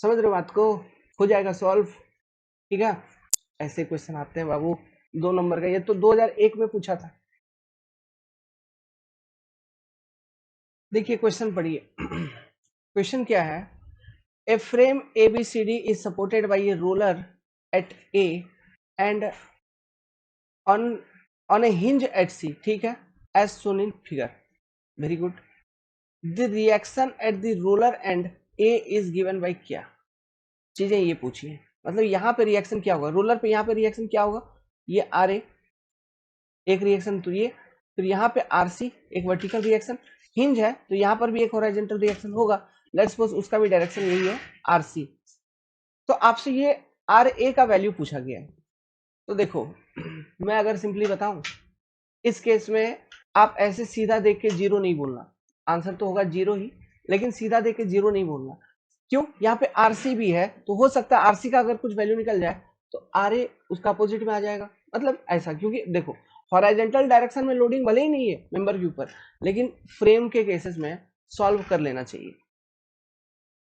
समझ रहे हो बात को, हो जाएगा सॉल्व, ठीक है। ऐसे क्वेश्चन आते हैं बाबू 2 नंबर का, ये तो 2001 में पूछा था। देखिए क्वेश्चन पढ़िए। क्वेश्चन क्या है, a frame ABCD is supported by a roller at A and on a hinge at C, ठीक है, as shown in figure, very good. The reaction at the roller end A is given by क्या, चीजें ये पूछी है। मतलब यहाँ पे रिएक्शन क्या होगा, रोलर पे यहाँ पे रिएक्शन क्या होगा, ये RA एक रिएक्शन, तो ये फिर यहाँ पे RC एक वर्टिकल रिएक्शन, हिंज है तो यहाँ पर भी एक हॉरिजॉन्टल रिएक्शन होगा, लेट्स सपोज उसका भी डायरेक्शन यही है आर सी, तो आपसे ये आर ए का वैल्यू पूछा गया है। तो देखो मैं अगर सिंपली बताऊं, इस केस में आप ऐसे सीधा देख के जीरो नहीं बोलना, आंसर तो होगा जीरो ही, लेकिन सीधा देख के जीरो नहीं बोलना। क्यों? यहाँ पे आरसी भी है, तो हो सकता है आरसी का अगर कुछ वैल्यू निकल जाए तो आर ए उसका अपोजिट में आ जाएगा, मतलब ऐसा। क्योंकि देखो हॉरिजॉन्टल डायरेक्शन में लोडिंग भले ही नहीं है मेंबर के ऊपर, लेकिन फ्रेम के केसेस में सॉल्व कर लेना चाहिए।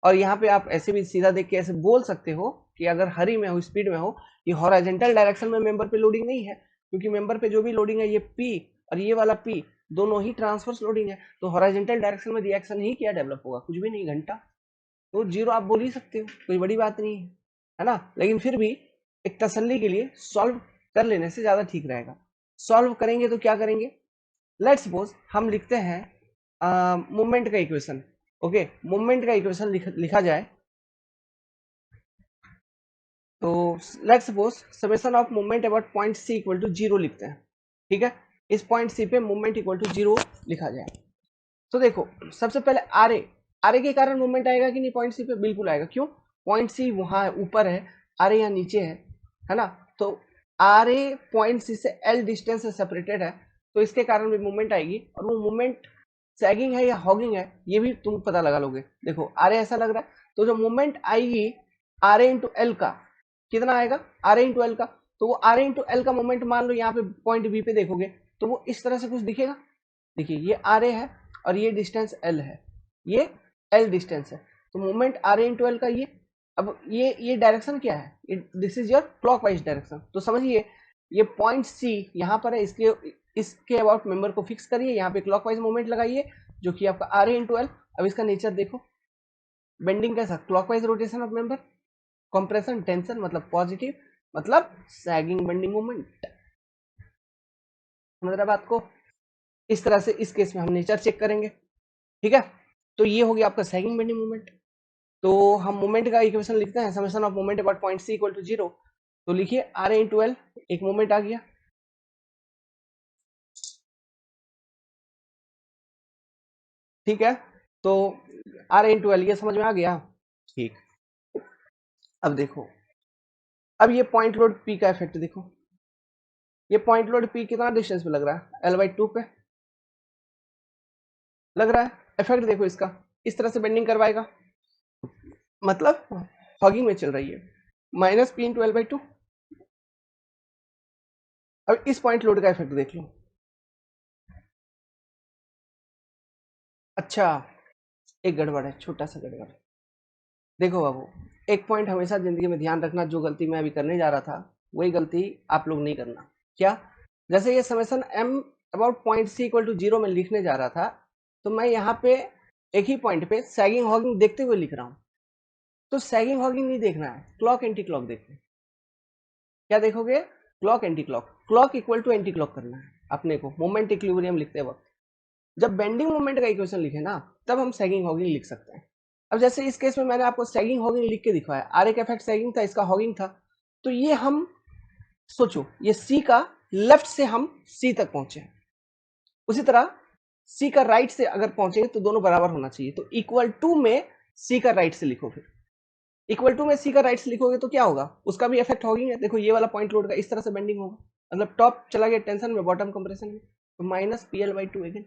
और यहाँ पे आप ऐसे भी सीधा देख के ऐसे बोल सकते हो कि अगर हरी में हो, स्पीड में हो, ये हॉरिजॉन्टल डायरेक्शन में मेंबर पे लोडिंग नहीं है, क्योंकि मेंबर पे जो भी लोडिंग है ये पी और ये वाला पी दोनों ही ट्रांसवर्स लोडिंग है, तो हॉरिजॉन्टल डायरेक्शन में रिएक्शन ही क्या डेवलप होगा, कुछ भी नहीं, घंटा। तो जीरो आप बोल ही सकते हो, कोई बड़ी बात नहीं है ना। लेकिन फिर भी एक तसल्ली के लिए सॉल्व कर लेने से ज्यादा ठीक रहेगा। सॉल्व करेंगे तो क्या करेंगे, लेट्स सपोज हम लिखते हैं मूवमेंट का इक्वेशन। ओके, मूवमेंट का इक्वेशन लिखा जाए तो let's suppose summation of movement about point C equal to zero लिखते हैं। ठीक है, इस पॉइंट सी पे मूवमेंट इक्वल टू जीरो लिखा जाए। तो देखो सबसे पहले आर ए के कारण मूवमेंट आएगा कि नहीं पॉइंट सी पे, बिल्कुल आएगा। क्यों? पॉइंट सी वहां ऊपर है, आर ए यहाँ नीचे है ना। तो आर ए पॉइंट सी से एल डिस्टेंस से सेपरेटेड है, तो इसके कारण भी मूवमेंट आएगी। और वो मूवमेंट सैगिंग है या हॉगिंग है ये भी तुम पता लगा लोगे। देखो आर ए ऐसा लग रहा है, तो जो मूवमेंट आएगी आर ए इंटू एल का, कितना आएगा आर ए इंटू एल का, तो वो आर ए इंटू एल का मूवमेंट मान लो यहाँ पे पॉइंट बी पे देखोगे तो वो इस तरह से कुछ दिखेगा। देखिए ये आर ए है और ये डिस्टेंस एल है, ये एल डिस्टेंस है, तो movement R A into L का ये। अब ये डायरेक्शन क्या है, this is your clockwise direction. तो समझिए ये पॉइंट सी यहाँ पर है, इसके अबाउट मेंबर को फिक्स करिए, यहाँ पे क्लॉकवाइज मूवमेंट लगाइए जो कि आपका आर ए इंटू एल। अब इसका नेचर देखो, बेंडिंग कैसा, clockwise rotation of member, compression tension मतलब पॉजिटिव, मतलब सैगिंग बेंडिंग मूवमेंट। समझ रहा बात को? इस तरह से इस केस में हम नेचर चेक करेंगे। ठीक है, तो ये हो गया आपका सैगिंग बेंडिंग मूवमेंट। तो हम मूवमेंट का इक्वेशन लिखते हैं, summation of movement about point C equal to zero. तो लिखिए आर ए इंटू एल, एक मूवमेंट आ गया, ठीक है। तो आर ए इंटू एल ये समझ में आ गया, ठीक। अब देखो, अब ये पॉइंट लोड पी का इफेक्ट देखो, ये पॉइंट लोड पी कितना डिस्टेंस पे लग रहा है, एल बाई टू पे लग रहा है। इफेक्ट देखो इसका, इस तरह से बेंडिंग करवाएगा, मतलब हॉगिंग में चल रही है, minus P into L by two. अब इस पॉइंट लोड का इफेक्ट देख लो। अच्छा, एक गड़बड़ है, छोटा सा गड़बड़। देखो बाबू, एक पॉइंट हमेशा जिंदगी में ध्यान रखना, जो गलती मैं अभी करने जा रहा था वही गलती आप लोग नहीं करना। क्या? जैसे ये summation M about point C equal to zero में लिखने जा रहा था, तो मैं यहाँ पे एक ही पॉइंट पे सैगिंग हॉगिंग देखते हुए लिख रहा हूँ। तो सैगिंग हॉगिंग नहीं देखना है, क्लॉक एंटी क्लॉक देखना है। क्या देखोगे? Clock anti clock, clock equal to anti clock करना है अपने को मोमेंट इक्विलिब्रियम लिखते वक्त। जब बेंडिंग मोमेंट का इक्वेशन लिखे ना, तब हम सैगिंग हॉगिंग लिख सकते हैं। अब जैसे इस केस में मैंने आपको सैगिंग हॉगिंग लिख के दिखाया, आर एक इफेक्ट सैगिंग था, इसका हॉगिंग था। तो ये हम सोचो, ये सी का लेफ्ट से हम सी तक पहुंचे, उसी तरह सी का राइट से अगर पहुंचेंगे तो दोनों बराबर होना चाहिए। तो इक्वल टू में सी का राइट से लिखो, फिर इक्वल टू में सी का राइट से लिखोगे तो क्या होगा, उसका भी इफेक्ट हॉगिंग है। देखो ये वाला पॉइंट लोड का इस तरह से बेंडिंग होगा, मतलब टॉप चला गया टेंशन में, बॉटम कंप्रेशन में, तो minus P L by to again.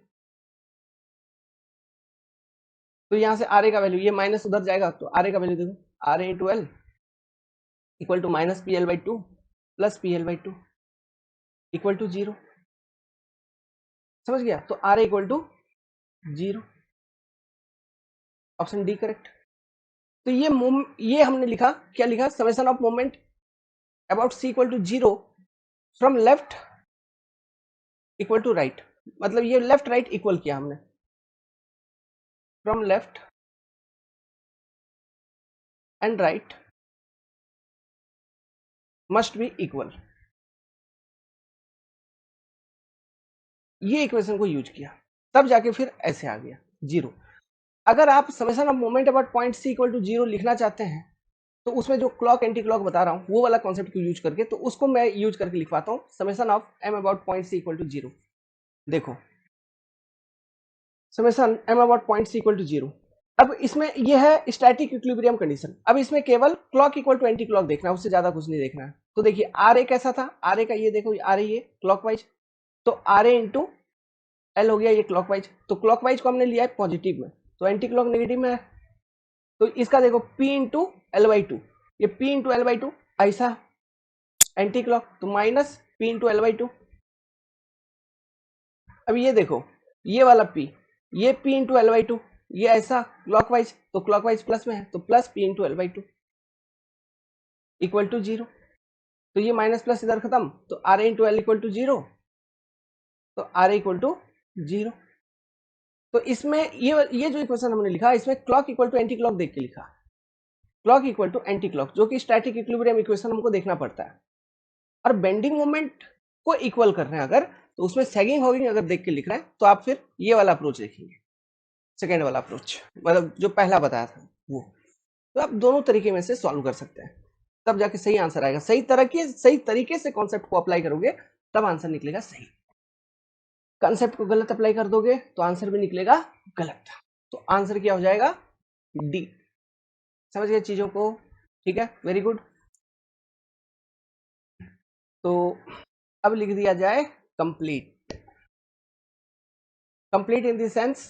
तो यहाँ से आर ए का वैल्यू, ये माइनस उधर जाएगा तो आर ए का वैल्यू देखो, R A into L equal to minus P L by two plus P L by two equal to zero. समझ गया? तो R A equal to zero, option D correct. तो ये हमने लिखा, क्या लिखा, summation of moment about C equal to zero from left equal to right, मतलब ये लेफ्ट राइट इक्वल किया हमने, from left and right must be equal, ये इक्वेशन को यूज किया, तब जाके फिर ऐसे आ गया जीरो। अगर आप summation of moment about point C equal to zero लिखना चाहते हैं, तो उसमें जो क्लॉक एंटी क्लॉक बता रहा हूं वो वाला कॉन्सेप्ट को यूज करके, तो उसको मैं यूज करके लिखवाता हूं, summation of M about point C equal to zero. देखो summation M about point C equal to zero, अब इसमें ये है स्टैटिक इक्विलिब्रियम कंडीशन। अब इसमें केवल clock equal to anti clock देखना है, उससे ज्यादा कुछ नहीं देखना है। तो देखिए आर ए कैसा था, आर ए का ये देखो, आर ए ये क्लॉकवाइज, तो आर ए इंटू एल हो गया ये क्लॉकवाइज। तो क्लॉकवाइज को हमने लिया है पॉजिटिव में, तो एंटी क्लॉक नेगेटिव में है। तो इसका देखो P into L by two, ये P into L by two ऐसा एंटी क्लॉक, तो minus P into L by two. अब ये देखो ये वाला P, ये P into L by two, ये ऐसा क्लॉकवाइज, तो क्लॉकवाइज प्लस में है, तो plus P into L by two equal to zero. तो ये माइनस प्लस इधर खत्म, तो R A into L equal to zero, तो R A equal to zero. तो इसमें ये जो इक्वेशन हमने लिखा, इसमें clock equal to anti clock देख के लिखा, clock equal to anti clock, जो कि स्टैटिक इक्विलिब्रियम इक्वेशन हमको देखना पड़ता है। और बेंडिंग मोमेंट को इक्वल कर रहे हैं अगर, तो उसमें सैगिंग हॉगिंग अगर देख के लिख रहे हैं, तो आप फिर ये वाला अप्रोच देखेंगे, सेकेंड वाला अप्रोच, मतलब जो पहला बताया था वो। तो आप दोनों तरीके में से सॉल्व कर सकते हैं, तब जाके सही आंसर आएगा। सही तरीके से कॉन्सेप्ट को अप्लाई करोगे तब आंसर निकलेगा सही। कॉन्सेप्ट को गलत अप्लाई कर दोगे तो आंसर भी निकलेगा गलत। तो आंसर क्या हो जाएगा, डी। समझ गए चीजों को, ठीक है, वेरी गुड। तो अब लिख दिया जाए complete. Complete in the sense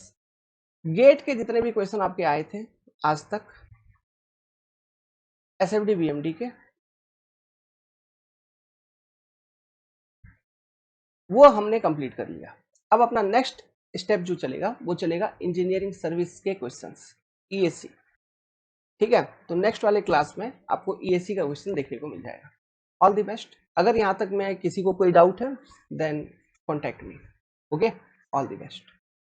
get के जितने भी क्वेश्चन आपके आए थे आज तक, एसएफडी बीएमडी के, वो हमने कंप्लीट कर लिया। अब अपना नेक्स्ट स्टेप जो चलेगा वो चलेगा इंजीनियरिंग सर्विस के क्वेश्चंस, ईएससी। ठीक है, तो नेक्स्ट वाले क्लास में आपको ईएससी का क्वेश्चन देखने को मिल जाएगा। All the best. अगर यहाँ तक में किसी को कोई डाउट है then contact me. Okay, all the best.